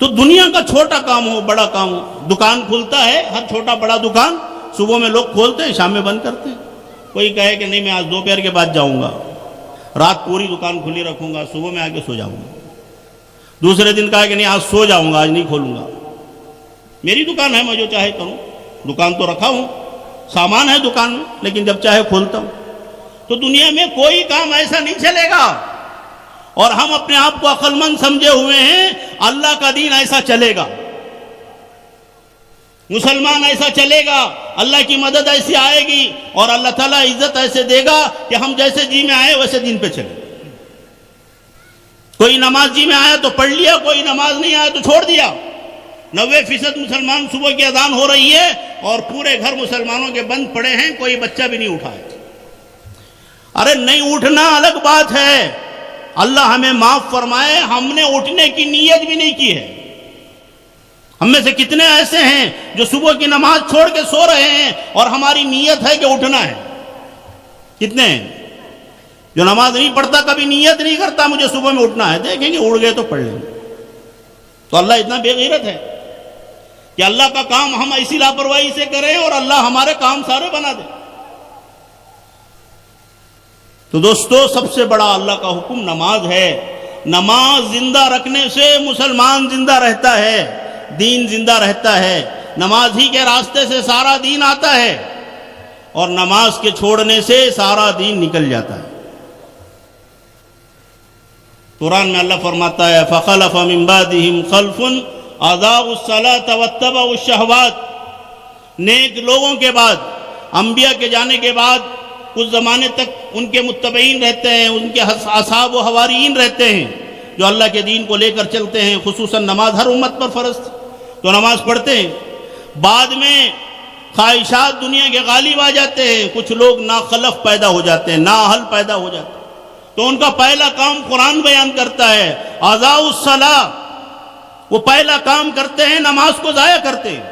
تو دنیا کا چھوٹا کام ہو بڑا کام ہو، دکان کھلتا ہے، ہر چھوٹا بڑا دکان صبح میں لوگ کھولتے ہیں، شام میں بند کرتے ہیں۔ کوئی کہے کہ نہیں میں آج دوپہر کے بعد جاؤں گا، رات پوری دکان کھلی رکھوں گا، صبح میں آ کے سو جاؤں گا۔ دوسرے دن کہا کہ نہیں آج سو جاؤں گا، آج نہیں کھولوں گا، میری دکان ہے، میں جو چاہے کروں، دکان تو رکھا ہوں، سامان ہے دکان میں، لیکن جب چاہے کھولتا ہوں۔ تو دنیا میں کوئی کام ایسا نہیں چلے گا، اور ہم اپنے آپ کو عقل مند سمجھے ہوئے ہیں، اللہ کا دین ایسا چلے گا، مسلمان ایسا چلے گا، اللہ کی مدد ایسی آئے گی، اور اللہ تعالیٰ عزت ایسے دے گا کہ ہم جیسے جی میں آئے ویسے دین پہ چلے۔ کوئی نماز جی میں آیا تو پڑھ لیا، کوئی نماز نہیں آیا تو چھوڑ دیا۔ 90% مسلمان صبح کی اذان ہو رہی ہے اور پورے گھر مسلمانوں کے بند پڑے ہیں، کوئی بچہ بھی نہیں اٹھا ہے۔ ارے نہیں اٹھنا الگ بات ہے، اللہ ہمیں معاف فرمائے، ہم نے اٹھنے کی نیت بھی نہیں کی ہے۔ ہم میں سے کتنے ایسے ہیں جو صبح کی نماز چھوڑ کے سو رہے ہیں اور ہماری نیت ہے کہ اٹھنا ہے؟ کتنے ہیں جو نماز نہیں پڑھتا، کبھی نیت نہیں کرتا مجھے صبح میں اٹھنا ہے، دیکھیں گے اڑ گئے تو پڑھ لیں گے۔ تو اللہ اتنا بے غیرت ہے کہ اللہ کا کام ہم ایسی لاپرواہی سے کریں اور اللہ ہمارے کام سارے بنا دے۔ تو دوستو، سب سے بڑا اللہ کا حکم نماز ہے۔ نماز زندہ رکھنے سے مسلمان زندہ رہتا ہے، دین زندہ رہتا ہے، نماز ہی کے راستے سے سارا دین آتا ہے۔ اور نماز کے چھوڑنے سے سارا دین نکل جاتا ہے۔ قرآن میں اللہ فرماتا ہے فَخَلَفَ مِن بَعْدِهِمْ خَلْفٌ أَضَاعُوا الصَّلَاةَ وَاتَّبَعُوا الشَّهَوَاتِ، نیک لوگوں کے بعد، انبیاء کے جانے کے بعد کچھ زمانے تک ان کے متبعین رہتے ہیں، ان کے اصحاب و حواریین رہتے ہیں جو اللہ کے دین کو لے کر چلتے ہیں۔ خصوصاً نماز ہر امت پر فرض تھی تو نماز پڑھتے ہیں، بعد میں خواہشات دنیا کے غالب آ جاتے ہیں، کچھ لوگ ناخلف پیدا ہو جاتے ہیں، نااہل پیدا ہو جاتے ہیں، تو ان کا پہلا کام قرآن بیان کرتا ہے اضاعوا الصلاۃ، وہ پہلا کام کرتے ہیں نماز کو ضائع کرتے ہیں۔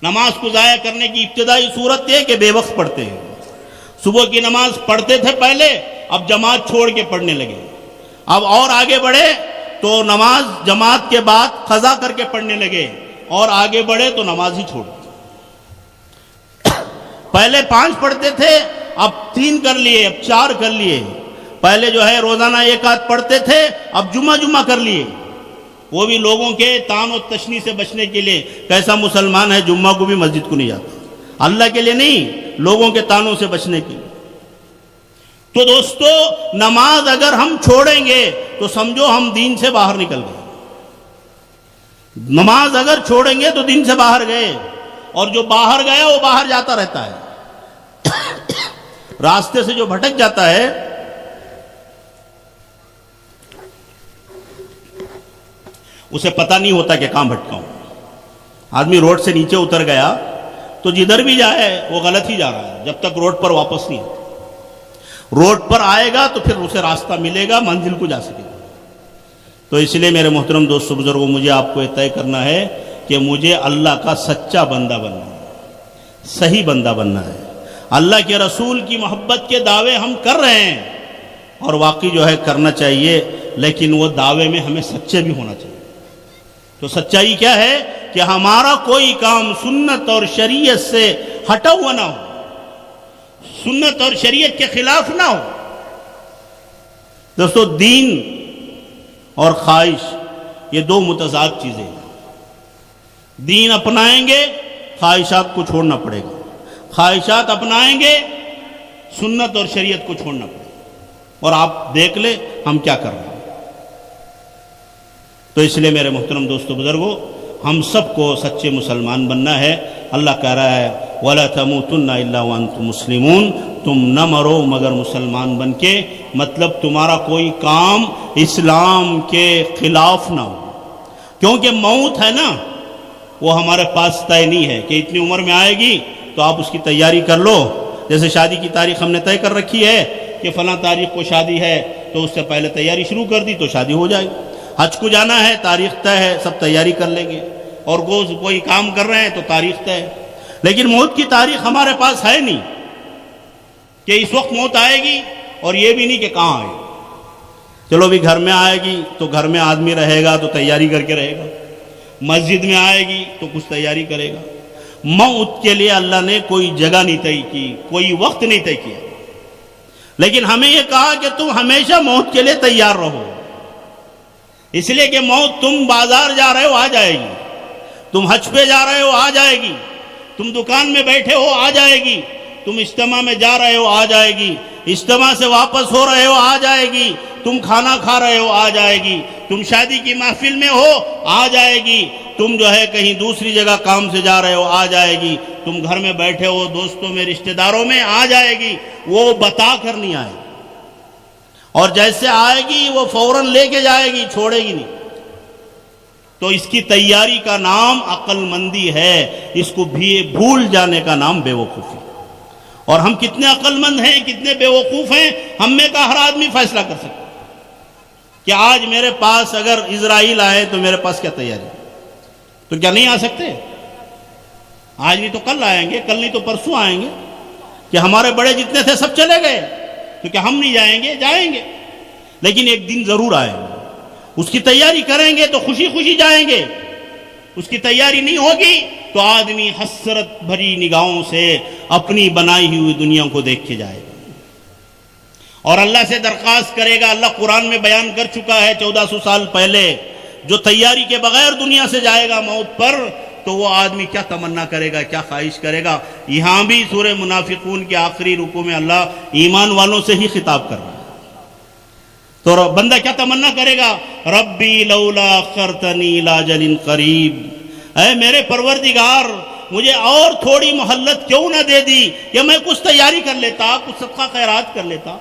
نماز کو ضائع کرنے کی ابتدائی صورت یہ کہ بے وقت پڑھتے ہیں۔ صبح کی نماز پڑھتے تھے پہلے، اب جماعت چھوڑ کے پڑھنے لگے، اب اور آگے بڑھے تو نماز جماعت کے بعد قضا کر کے پڑھنے لگے، اور آگے بڑھے تو نماز ہی چھوڑ دی۔ پہلے 5 پڑھتے تھے، اب 3 کر لیے، اب 4 کر لیے۔ پہلے جو ہے روزانہ 1 آدھ پڑھتے تھے، اب جمعہ کر لیے، وہ بھی لوگوں کے طعن و تشنیع سے بچنے کے لیے۔ کیسا مسلمان ہے جمعہ کو بھی مسجد کو نہیں جاتا؟ اللہ کے لیے نہیں، لوگوں کے طعنوں سے بچنے کے لیے۔ تو دوستو، نماز اگر ہم چھوڑیں گے تو سمجھو ہم دین سے باہر نکل گئے۔ نماز اگر چھوڑیں گے تو دین سے باہر گئے، اور جو باہر گیا وہ باہر جاتا رہتا ہے، راستے سے جو بھٹک جاتا ہے اسے پتہ نہیں ہوتا کہ کہاں بھٹکا ہوں۔ آدمی روڈ سے نیچے اتر گیا تو جدھر بھی جائے وہ غلط ہی جا رہا ہے، جب تک روڈ پر واپس نہیں آتا۔ روڈ پر آئے گا تو پھر اسے راستہ ملے گا، منزل کو جا سکے گا۔ تو اس لیے میرے محترم دوستو بزرگوں، مجھے آپ کو یہ طے کرنا ہے کہ مجھے اللہ کا سچا بندہ بننا ہے، صحیح بندہ بننا ہے۔ اللہ کے رسول کی محبت کے دعوے ہم کر رہے ہیں، اور واقعی جو ہے کرنا چاہیے، لیکن وہ دعوے میں ہمیں سچے بھی ہونا چاہیے۔ تو سچائی کیا ہے کہ ہمارا کوئی کام سنت اور شریعت سے ہٹا ہوا نہ ہو، سنت اور شریعت کے خلاف نہ ہو۔ دوستو، دین اور خواہش یہ 2 متضاد چیزیں ہیں۔ دین اپنائیں گے، خواہشات کو چھوڑنا پڑے گا، خواہشات اپنائیں گے، سنت اور شریعت کو چھوڑنا پڑے گا۔ اور آپ دیکھ لیں ہم کیا کر رہے ہیں۔ تو اس لیے میرے محترم دوستو بزرگوں، ہم سب کو سچے مسلمان بننا ہے۔ اللہ کہہ رہا ہے وَلَا تَمُوتُنَّ إِلَّا وَأَنْتُمْ مُسْلِمُونَ، تم نہ مرو مگر مسلمان بن کے، مطلب تمہارا کوئی کام اسلام کے خلاف نہ ہو، کیونکہ موت ہے نا، وہ ہمارے پاس طے نہیں ہے کہ اتنی عمر میں آئے گی تو آپ اس کی تیاری کر لو۔ جیسے شادی کی تاریخ ہم نے طے کر رکھی ہے کہ فلاں تاریخ کو شادی ہے، تو اس سے پہلے تیاری شروع کر دی تو شادی ہو جائے گی۔ حج کو جانا ہے، تاریخ طے ہے، سب تیاری کر لیں گے، اور کوئی کام کر رہے ہیں تو تاریخ طے ہے۔ لیکن موت کی تاریخ ہمارے پاس ہے نہیں کہ اس وقت موت آئے گی، اور یہ بھی نہیں کہ کہاں آئے گی۔ چلو بھی گھر میں آئے گی تو گھر میں آدمی رہے گا تو تیاری کر کے رہے گا، مسجد میں آئے گی تو کچھ تیاری کرے گا۔ موت کے لیے اللہ نے کوئی جگہ نہیں طے کی، کوئی وقت نہیں طے کیا، لیکن ہمیں یہ کہا کہ تم ہمیشہ موت کے لیے تیار رہو، اس لیے کہ موت، تم بازار جا رہے ہو آ جائے گی، تم حج پہ جا رہے ہو آ جائے گی، تم دکان میں بیٹھے ہو آ جائے گی، تم اجتماع میں جا رہے ہو آ جائے گی، اجتماع سے واپس ہو رہے ہو آ جائے گی، تم کھانا کھا رہے ہو آ جائے گی، تم شادی کی محفل میں ہو آ جائے گی، تم جو ہے کہیں دوسری جگہ کام سے جا رہے ہو آ جائے گی، تم گھر میں بیٹھے ہو دوستوں میں رشتہ داروں میں آ جائے گی، وہ بتا کر نہیں آئے گی، اور جیسے آئے گی وہ فوراً لے کے جائے گی، چھوڑے گی نہیں۔ تو اس کی تیاری کا نام عقل مندی ہے، اس کو بھی بھول جانے کا نام بے وقوفی۔ اور ہم کتنے عقل مند ہیں، کتنے بے وقوف ہیں، ہم میں کا ہر آدمی فیصلہ کر سکتا کہ آج میرے پاس اگر اسرائیل آئے تو میرے پاس کیا تیاری، تو کیا نہیں آ سکتے؟ آج نہیں تو کل آئیں گے، کل نہیں تو پرسوں آئیں گے۔ کہ ہمارے بڑے جتنے تھے سب چلے گئے تو کیا ہم نہیں جائیں گے؟ جائیں گے، لیکن ایک دن ضرور آئیں گے، اس کی تیاری کریں گے تو خوشی خوشی جائیں گے۔ اس کی تیاری نہیں ہوگی تو آدمی حسرت بھری نگاہوں سے اپنی بنائی ہوئی دنیا کو دیکھ کے جائے گا، اور اللہ سے درخواست کرے گا۔ اللہ قرآن میں بیان کر چکا ہے 1400 سال پہلے، جو تیاری کے بغیر دنیا سے جائے گا موت پر، تو وہ آدمی کیا تمنا کرے گا, کیا خواہش کرے گا. یہاں بھی سورہ منافقون کے آخری رکوع میں اللہ ایمان والوں سے ہی خطاب کر رہا ہے. تو بندہ کیا تمنا کرے گا, ربی لولا اخرتنی الی اجل قریب, اے میرے پروردگار مجھے اور تھوڑی مہلت کیوں نہ دے دی کہ میں کچھ تیاری کر لیتا, کچھ صدقہ خیرات کر لیتا.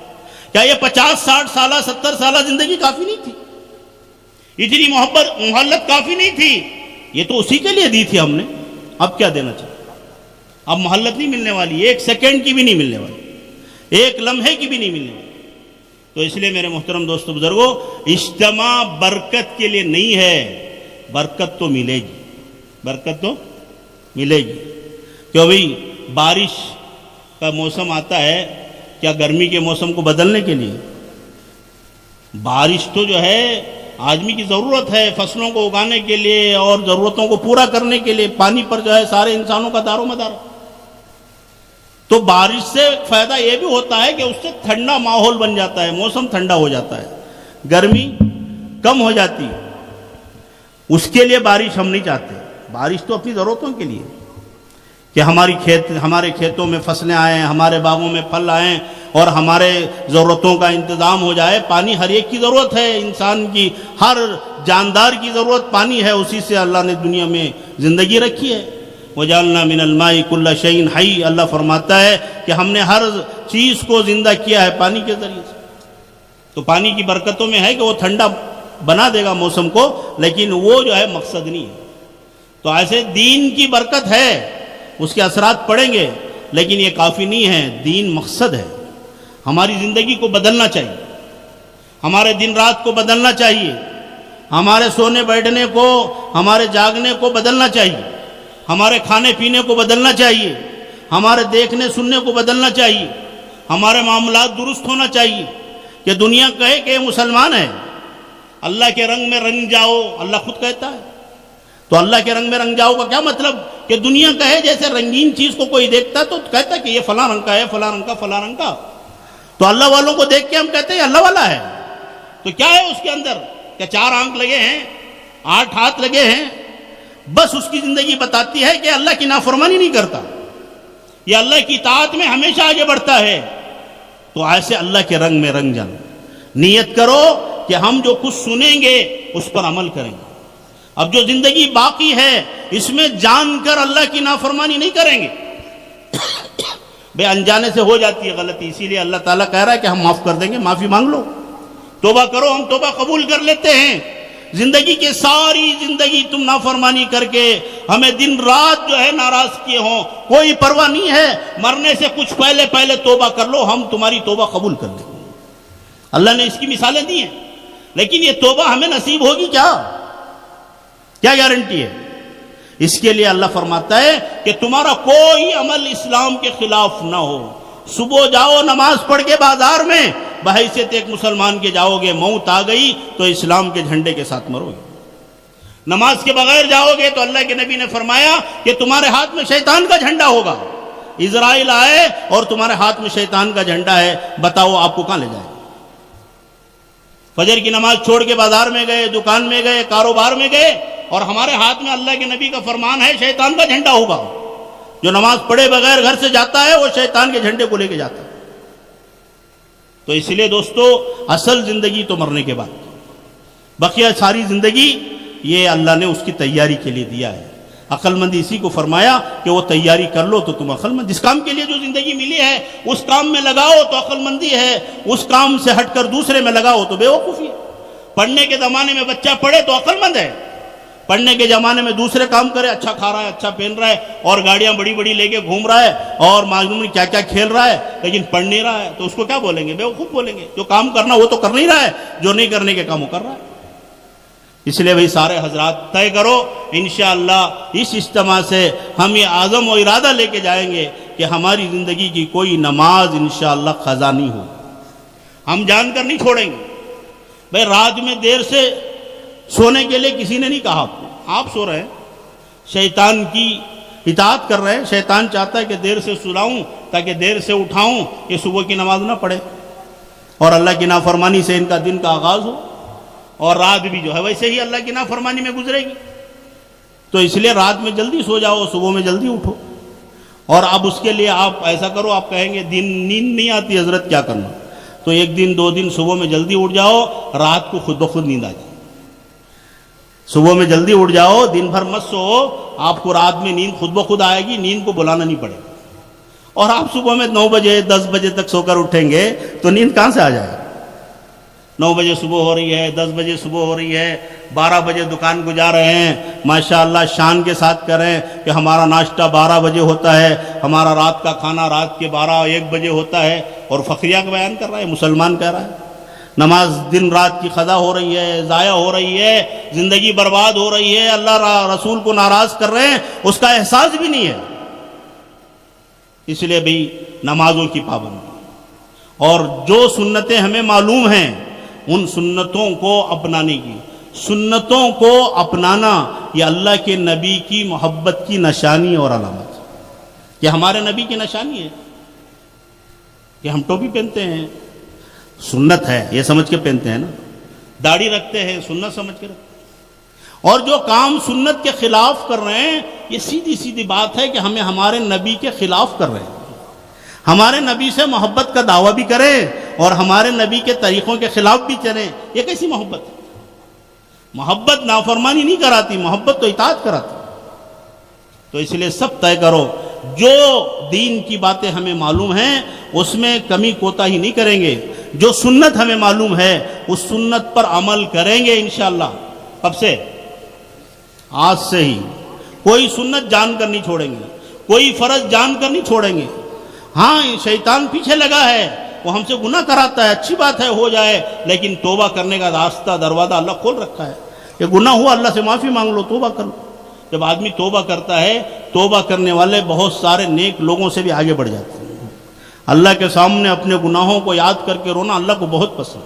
کیا یہ 50-60 سالہ 70 سالہ زندگی کافی نہیں تھی؟ اتنی مہلت کافی نہیں تھی؟ یہ تو اسی کے لیے دی تھی ہم نے. اب کیا دینا چاہیے؟ اب مہلت نہیں ملنے والی, 1 سیکنڈ کی بھی نہیں ملنے والی, 1 لمحے کی بھی نہیں ملنے والی. تو اس لیے میرے محترم دوستو بزرگوں, اجتماع برکت کے لیے نہیں ہے, برکت تو ملے گی, برکت تو ملے گی. کیوں بھئی بارش کا موسم آتا ہے کیا گرمی کے موسم کو بدلنے کے لیے؟ بارش تو جو ہے آدمی کی ضرورت ہے فصلوں کو اگانے کے لیے اور ضرورتوں کو پورا کرنے کے لیے. پانی پر جو ہے سارے انسانوں کا دار و مدار. تو بارش سے فائدہ یہ بھی ہوتا ہے کہ اس سے ٹھنڈا ماحول بن جاتا ہے, موسم ٹھنڈا ہو جاتا ہے, گرمی کم ہو جاتی. اس کے لیے بارش ہم نہیں چاہتے. بارش تو اپنی ضرورتوں کے لیے کہ ہمارے کھیتوں میں فصلیں آئیں, ہمارے باغوں میں پھل آئیں اور ہمارے ضرورتوں کا انتظام ہو جائے. پانی ہر ایک کی ضرورت ہے, انسان کی, ہر جاندار کی ضرورت پانی ہے. اسی سے اللہ نے دنیا میں زندگی رکھی ہے. وَجَعَلْنَا مِنَ الْمَاءِ كُلَّ شَيْءٍ حَيٍّ, اللہ فرماتا ہے کہ ہم نے ہر چیز کو زندہ کیا ہے پانی کے ذریعے سے. تو پانی کی برکتوں میں ہے کہ وہ ٹھنڈا بنا دے گا موسم کو, لیکن وہ جو ہے مقصد نہیں ہے. تو ایسے دین کی برکت ہے, اس کے اثرات پڑیں گے, لیکن یہ کافی نہیں ہے. دین مقصد ہے. ہماری زندگی کو بدلنا چاہیے, ہمارے دن رات کو بدلنا چاہیے, ہمارے سونے بیٹھنے کو, ہمارے جاگنے کو بدلنا چاہیے, ہمارے کھانے پینے کو بدلنا چاہیے, ہمارے دیکھنے سننے کو بدلنا چاہیے, ہمارے معاملات درست ہونا چاہیے. کہ دنیا کہے کہ مسلمان ہے, اللہ کے رنگ میں رنگ جاؤ, اللہ خود کہتا ہے. تو اللہ کے رنگ میں رنگ جاؤ کا کیا مطلب؟ کہ دنیا کہے جیسے رنگین چیز کو کوئی دیکھتا تو کہتا کہ یہ فلاں رنگ کا ہے, فلاں رنگ کا, فلاں رنگ کا. تو اللہ والوں کو دیکھ کے ہم کہتے ہیں اللہ والا ہے. تو کیا ہے اس کے اندر؟ کہ 4 آنکھ لگے ہیں, 8 ہاتھ لگے ہیں, بس اس کی زندگی بتاتی ہے کہ اللہ کی نافرمانی نہیں کرتا, یہ اللہ کی اطاعت میں ہمیشہ آگے بڑھتا ہے. تو ایسے اللہ کے رنگ میں رنگ جانا. نیت کرو کہ ہم جو کچھ سنیں گے اس پر عمل کریں گے. اب جو زندگی باقی ہے اس میں جان کر اللہ کی نافرمانی نہیں کریں گے. بے انجانے سے ہو جاتی ہے غلطی, اسی لیے اللہ تعالیٰ کہہ رہا ہے کہ ہم معاف کر دیں گے, معافی مانگ لو, توبہ کرو. ہم توبہ قبول کر لیتے ہیں. زندگی کے ساری زندگی تم نافرمانی کر کے ہمیں دن رات جو ہے ناراض کیے ہوں, کوئی پرواہ نہیں ہے, مرنے سے کچھ پہلے توبہ کر لو, ہم تمہاری توبہ قبول کر لیں گے. اللہ نے اس کی مثالیں دی ہیں, لیکن یہ توبہ ہمیں نصیب ہوگی کیا گارنٹی ہے؟ اس کے لیے اللہ فرماتا ہے کہ تمہارا کوئی عمل اسلام کے خلاف نہ ہو. صبح جاؤ نماز پڑھ کے بازار میں, بحیثیت ایک مسلمان کے جاؤ گے, موت آ گئی تو اسلام کے جھنڈے کے ساتھ مرو گے. نماز کے بغیر جاؤ گے تو اللہ کے نبی نے فرمایا کہ تمہارے ہاتھ میں شیطان کا جھنڈا ہوگا. اسرائیل آئے اور تمہارے ہاتھ میں شیطان کا جھنڈا ہے, بتاؤ آپ کو کہاں لے جائے؟ فجر کی نماز چھوڑ کے بازار میں گئے, دکان میں گئے, کاروبار میں گئے, اور ہمارے ہاتھ میں اللہ کے نبی کا فرمان ہے شیطان کا جھنڈا ہوگا. جو نماز پڑھے بغیر گھر سے جاتا ہے وہ شیطان کے جھنڈے کو لے کے جاتا ہے. تو اس لیے دوستو اصل زندگی تو مرنے کے بعد, بقیہ ساری زندگی یہ اللہ نے اس کی تیاری کے لیے دیا ہے. عقل مندی اسی کو فرمایا کہ وہ تیاری کر لو تو تم عقل مند. جس کام کے لیے جو زندگی ملی ہے اس کام میں لگاؤ تو عقل مندی ہے, اس کام سے ہٹ کر دوسرے میں لگاؤ تو بے وقوفی ہے. پڑھنے کے زمانے میں بچہ پڑھے تو عقل مند ہے, پڑھنے کے زمانے میں دوسرے کام کرے, اچھا کھا رہا ہے, اچھا پہن رہا ہے, اور گاڑیاں بڑی بڑی لے کے گھوم رہا ہے, اور معلوم کیا کیا کھیل رہا ہے, لیکن پڑھ نہیں رہا ہے, تو اس کو کیا بولیں گے؟ بیوقوف بولیں گے. جو کام کرنا وہ تو کر نہیں رہا ہے, جو نہیں کرنے کے کام وہ کر رہا ہے. اس لیے بھائی سارے حضرات طے کرو, انشاءاللہ اس اجتماع سے ہم یہ عزم و ارادہ لے کے جائیں گے کہ ہماری زندگی کی کوئی نماز انشاءاللہ قضا نہیں ہو. ہم جان کر نہیں چھوڑیں گے. بھائی رات میں دیر سے سونے کے لیے کسی نے نہیں کہا آپ کو, آپ سو رہے ہیں, شیطان کی اطاعت کر رہے ہیں. شیطان چاہتا ہے کہ دیر سے سلاؤں تاکہ دیر سے اٹھاؤں کہ صبح کی نماز نہ پڑھے, اور اللہ کی نافرمانی سے ان کا دن کا آغاز ہو, اور رات بھی جو ہے ویسے ہی اللہ کی نافرمانی میں گزرے گی. تو اس لیے رات میں جلدی سو جاؤ، صبح میں جلدی اٹھو. اور اب اس کے لیے آپ ایسا کرو، آپ کہیں گے نیند نہیں آتی حضرت کیا کرنا، تو ایک دن 2 دن صبح میں جلدی اٹھ جاؤ، رات کو خود بخود نیند آ جائے. صبح میں جلدی اٹھ جاؤ، دن بھر مت سو، آپ کو رات میں نیند خود بخود آئے گی، نیند کو بلانا نہیں پڑے گا. اور آپ صبح میں 9 بجے 10 بجے تک سو کر اٹھیں گے تو نیند کہاں سے آ جائے گی؟ 9 بجے صبح ہو رہی ہے، 10 بجے صبح ہو رہی ہے، 12 بجے دکان کو جا رہے ہیں، ماشاءاللہ شان کے ساتھ کریں کہ ہمارا ناشتہ 12 بجے ہوتا ہے، ہمارا رات کا کھانا رات کے 12-1 بجے ہوتا ہے، اور فخریہ کا بیان کر رہا ہے، مسلمان کہہ رہا ہے. نماز دن رات کی قضا ہو رہی ہے، ضائع ہو رہی ہے، زندگی برباد ہو رہی ہے، اللہ رسول کو ناراض کر رہے ہیں، اس کا احساس بھی نہیں ہے. اس لیے بھی نمازوں کی پابندی، اور جو سنتیں ہمیں معلوم ہیں ان سنتوں کو اپنانے کی. سنتوں کو اپنانا یہ اللہ کے نبی کی محبت کی نشانی اور علامت، یہ ہمارے نبی کی نشانی ہے کہ ہم ٹوپی پہنتے ہیں، سنت ہے یہ سمجھ کے پہنتے ہیں نا. داڑھی رکھتے ہیں، سنت سمجھ کے رکھتے ہیں. اور جو کام سنت کے خلاف کر رہے ہیں یہ سیدھی سیدھی بات ہے کہ ہمیں ہمارے نبی کے خلاف کر رہے ہیں. ہمارے نبی سے محبت کا دعویٰ بھی کریں اور ہمارے نبی کے طریقوں کے خلاف بھی چلیں، یہ کیسی محبت ہے؟ محبت نافرمانی نہیں کراتی، محبت تو اطاعت کراتی. تو اس لیے سب طے کرو، جو دین کی باتیں ہمیں معلوم ہیں اس میں کمی کوتاہی نہیں کریں گے، جو سنت ہمیں معلوم ہے اس سنت پر عمل کریں گے انشاءاللہ. کب سے؟ آج سے ہی. کوئی سنت جان کر نہیں چھوڑیں گے، کوئی فرض جان کر نہیں چھوڑیں گے. ہاں شیطان پیچھے لگا ہے، وہ ہم سے گناہ کراتا ہے، اچھی بات ہے ہو جائے، لیکن توبہ کرنے کا راستہ دروازہ اللہ کھول رکھا ہے کہ گناہ ہوا اللہ سے معافی مانگ لو، توبہ کر لو. جب آدمی توبہ کرتا ہے، توبہ کرنے والے بہت سارے نیک لوگوں سے بھی آگے بڑھ جاتے ہیں. اللہ کے سامنے اپنے گناہوں کو یاد کر کے رونا اللہ کو بہت پسند.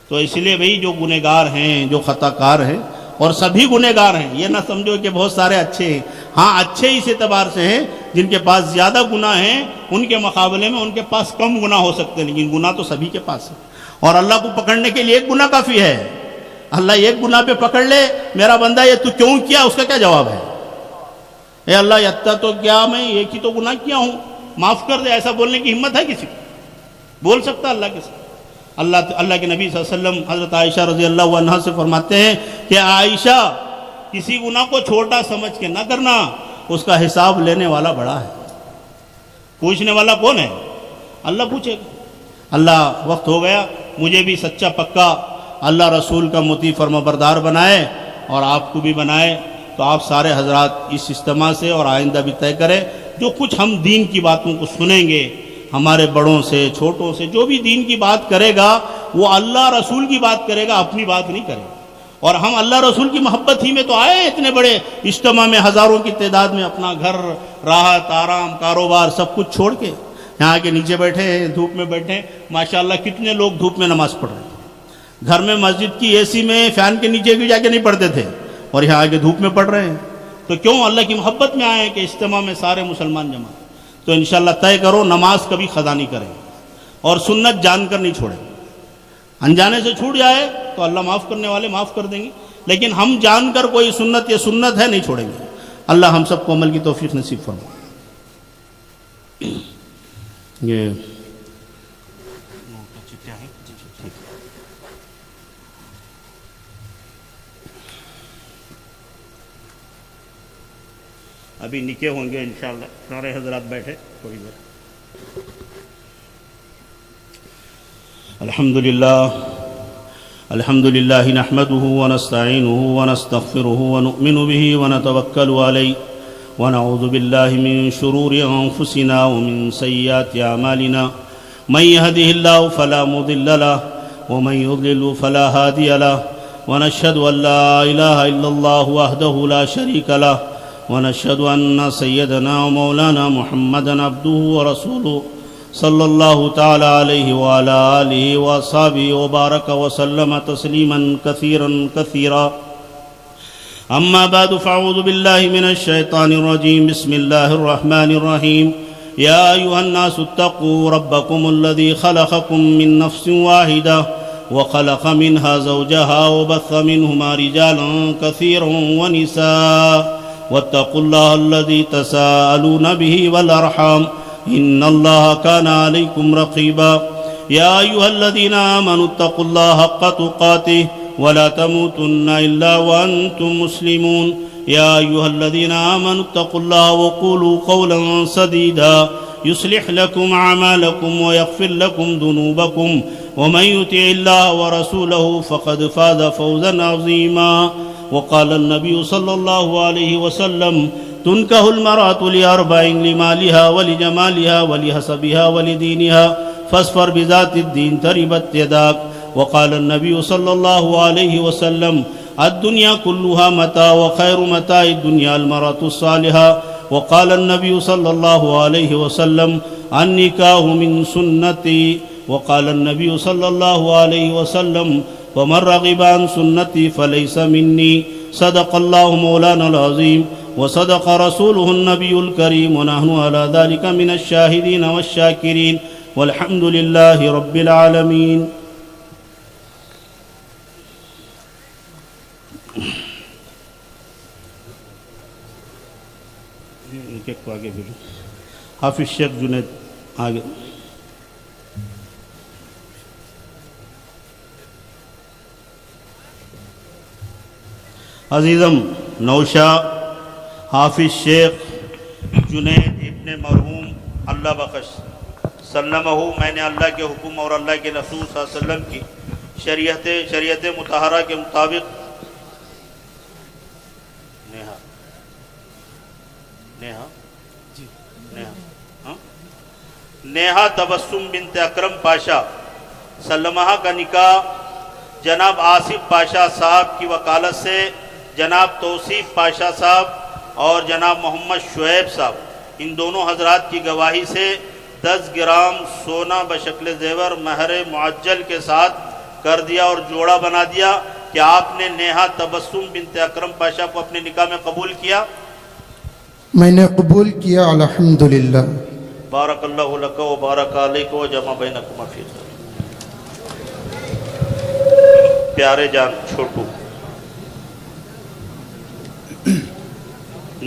تو اس لیے بھئی جو گنہگار ہیں، جو خطا کار ہیں، اور سبھی گنہگار ہیں، یہ نہ سمجھو کہ بہت سارے اچھے ہیں. ہاں اچھے اس اعتبار سے ہیں جن کے پاس زیادہ گناہ ہیں، ان کے مقابلے میں ان کے پاس کم گناہ ہو سکتے ہیں، لیکن گناہ تو سبھی کے پاس ہے. اور اللہ کو پکڑنے کے لیے ایک گناہ کافی ہے. اللہ ایک گناہ پہ پکڑ لے، میرا بندہ یہ تو کیوں کیا، اس کا کیا جواب ہے؟ اے اللہ یتّا تو کیا میں ایک ہی تو گناہ کیا ہوں، معاف کر دے، ایسا بولنے کی ہمت ہے کسی کو؟ بول سکتا اللہ کے ساتھ؟ اللہ کے نبی صلی اللہ علیہ وسلم حضرت عائشہ رضی اللہ عنہا سے فرماتے ہیں کہ عائشہ کسی گناہ کو چھوٹا سمجھ کے نہ کرنا، اس کا حساب لینے والا بڑا ہے. پوچھنے والا کون ہے؟ اللہ پوچھے گا. اللہ وقت ہو گیا، مجھے بھی سچا پکا اللہ رسول کا مطیع فرما بردار بنائے اور آپ کو بھی بنائے. تو آپ سارے حضرات اس اجتماع سے اور آئندہ بھی طے کریں، جو کچھ ہم دین کی باتوں کو سنیں گے، ہمارے بڑوں سے چھوٹوں سے جو بھی دین کی بات کرے گا وہ اللہ رسول کی بات کرے گا، اپنی بات نہیں کرے گا. اور ہم اللہ رسول کی محبت ہی میں تو آئے اتنے بڑے اجتماع میں، ہزاروں کی تعداد میں، اپنا گھر، راحت، آرام، کاروبار سب کچھ چھوڑ کے یہاں کے نیچے بیٹھے ہیں، دھوپ میں بیٹھے ہیں. ماشاءاللہ کتنے لوگ دھوپ میں نماز پڑھ رہے ہیں. گھر میں مسجد کی اے سی میں فین کے نیچے بھی جا کے نہیں پڑھتے تھے اور یہاں آگے دھوپ میں پڑھ رہے ہیں. تو کیوں اللہ کی محبت میں آئے کہ اجتماع میں سارے مسلمان جمع. تو انشاءاللہ طے کرو نماز کبھی قضا نہیں کریں اور سنت جان کر نہیں چھوڑیں. انجانے سے چھوٹ جائے تو اللہ معاف کرنے والے معاف کر دیں گے، لیکن ہم جان کر کوئی سنت یہ سنت ہے نہیں چھوڑیں گے. اللہ ہم سب کو عمل کی توفیق نصیب فرمائے. یہ ابھی نکے ہوں گے انشاءاللہ. سارے حضرات بیٹھے تھوڑی دیر. الحمد للہ نحمده ونستعینه ونستغفره ونؤمن به ونتوکل علیہ ونعوذ باللہ من شرور انفسنا ومن سیئات اعمالنا من يهده الله فلا مضل له ومن يضلل فلا هادي له ونشهد ان لا اله الا الله وحده لا شريك له ونشهد ان سيدنا ومولانا محمدا عبده ورسوله صلی اللہ تعالی علیہ وعلى آلہ وصحبہ وبارک وسلم تسلیما کثیرا کثیرا. اما بعد فاعوذ باللہ من الشیطان الرجیم. بسم اللہ الرحمن الرحیم. یا ایھا الناس اتقوا ربکم الذی خلقکم من نفس واحدہ وخلق منها زوجها وبث منهما رجالا كثيرا ونساء واتقوا الله الذي تساءلون به والأرحام إن الله كان عليكم رقيبا يا أيها الذين آمنوا اتقوا الله حق تقاته ولا تموتن إلا وأنتم مسلمون يا أيها الذين آمنوا اتقوا الله وقولوا قولا سديدا يصلح لكم أعمالكم ويغفر لكم ذنوبكم ومن يطع الله ورسوله فقد فاز فوزا عظيما وقال النبي صلى الله عليه وسلم تنكح المرأة لأربع لمالها ولجمالها ولحسبها ولدينها فاصفر بذات الدين تربت يداك وقال النبي صلى الله عليه وسلم الدنيا كلها متاع وخير متاع الدنيا المرأة الصالحة وقال النبي صلى الله عليه وسلم النكاح من سنتي وقال النبي صلى الله عليه وسلم ومن رغب عن سنتي فليس مني صدق الله مولانا العظيم وصدق رسوله النبي الكريم ونحن على ذلك من الشاهدين والشاكرين والحمد لله رب العالمين. آگے بھیجو حافظ شیخ جنید آگے. عزیزم نوشا حافظ شیخ جنید ابن مرحوم اللہ بخش سلمہ، میں نے اللہ کے حکم اور اللہ کے رسول صلی اللہ علیہ وسلم کی شریعت مطہرہ کے مطابق نیہا تبسم بنت اکرم پاشا سلمہ کا نکاح جناب آصف پاشا صاحب کی وکالت سے جناب توصیف پاشا صاحب اور جناب محمد شعیب صاحب ان دونوں حضرات کی گواہی سے 10 گرام سونا بشکل زیور مہر معجل کے ساتھ کر دیا اور جوڑا بنا دیا. کہ آپ نے نیہا تبسم بنت اکرم پاشا کو اپنے نکاح میں قبول کیا؟ میں نے قبول کیا الحمدللہ. بارک اللہ لک و بارک علیک و جمع بینکما فی خیر. پیارے جان چھوٹو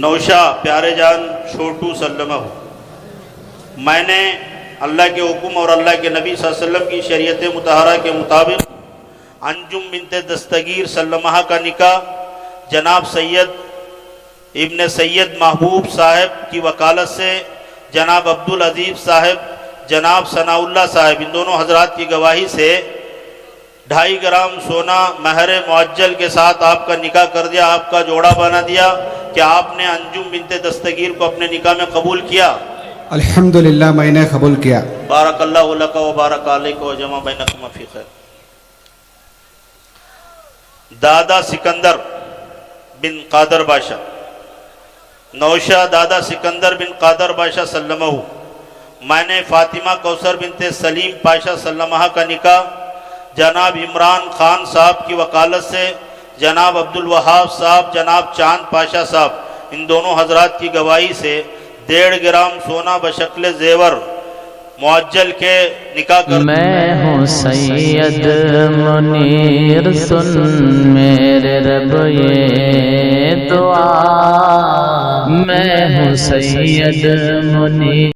نوشا پیارے جان چھوٹو سلمہ، میں نے اللہ کے حکم اور اللہ کے نبی صلی اللہ علیہ وسلم کی شریعت مطہرہ کے مطابق انجم بنت دستگیر سلمہ کا نکاح جناب سید ابن سید محبوب صاحب کی وکالت سے جناب عبدالعزیز صاحب جناب ثناء اللہ صاحب ان دونوں حضرات کی گواہی سے 2.5 گرام سونا مہر معجل کے ساتھ آپ کا نکاح کر دیا، آپ کا جوڑا بنا دیا. کہ آپ نے انجم بنت دستگیر کو اپنے نکاح میں قبول کیا؟ الحمدللہ میں نے قبول کیا. بارک اللہ لک و بارک علیک و جمع بینکما فی خیر. دادا سکندر بن قادر باشا نوشا دادا سکندر بن قادر باشا سلمہ، میں نے فاطمہ کوثر بنت سلیم پاشا سلمہ کا نکاح جناب عمران خان صاحب کی وکالت سے جناب عبدالوہاب صاحب جناب چاند پاشا صاحب ان دونوں حضرات کی گواہی سے 1.5 گرام سونا بشکل زیور معجل کے نکاح کر. میں ہوں سید منیر سن میرے رب یہ دعا، میں ہوں سید منیر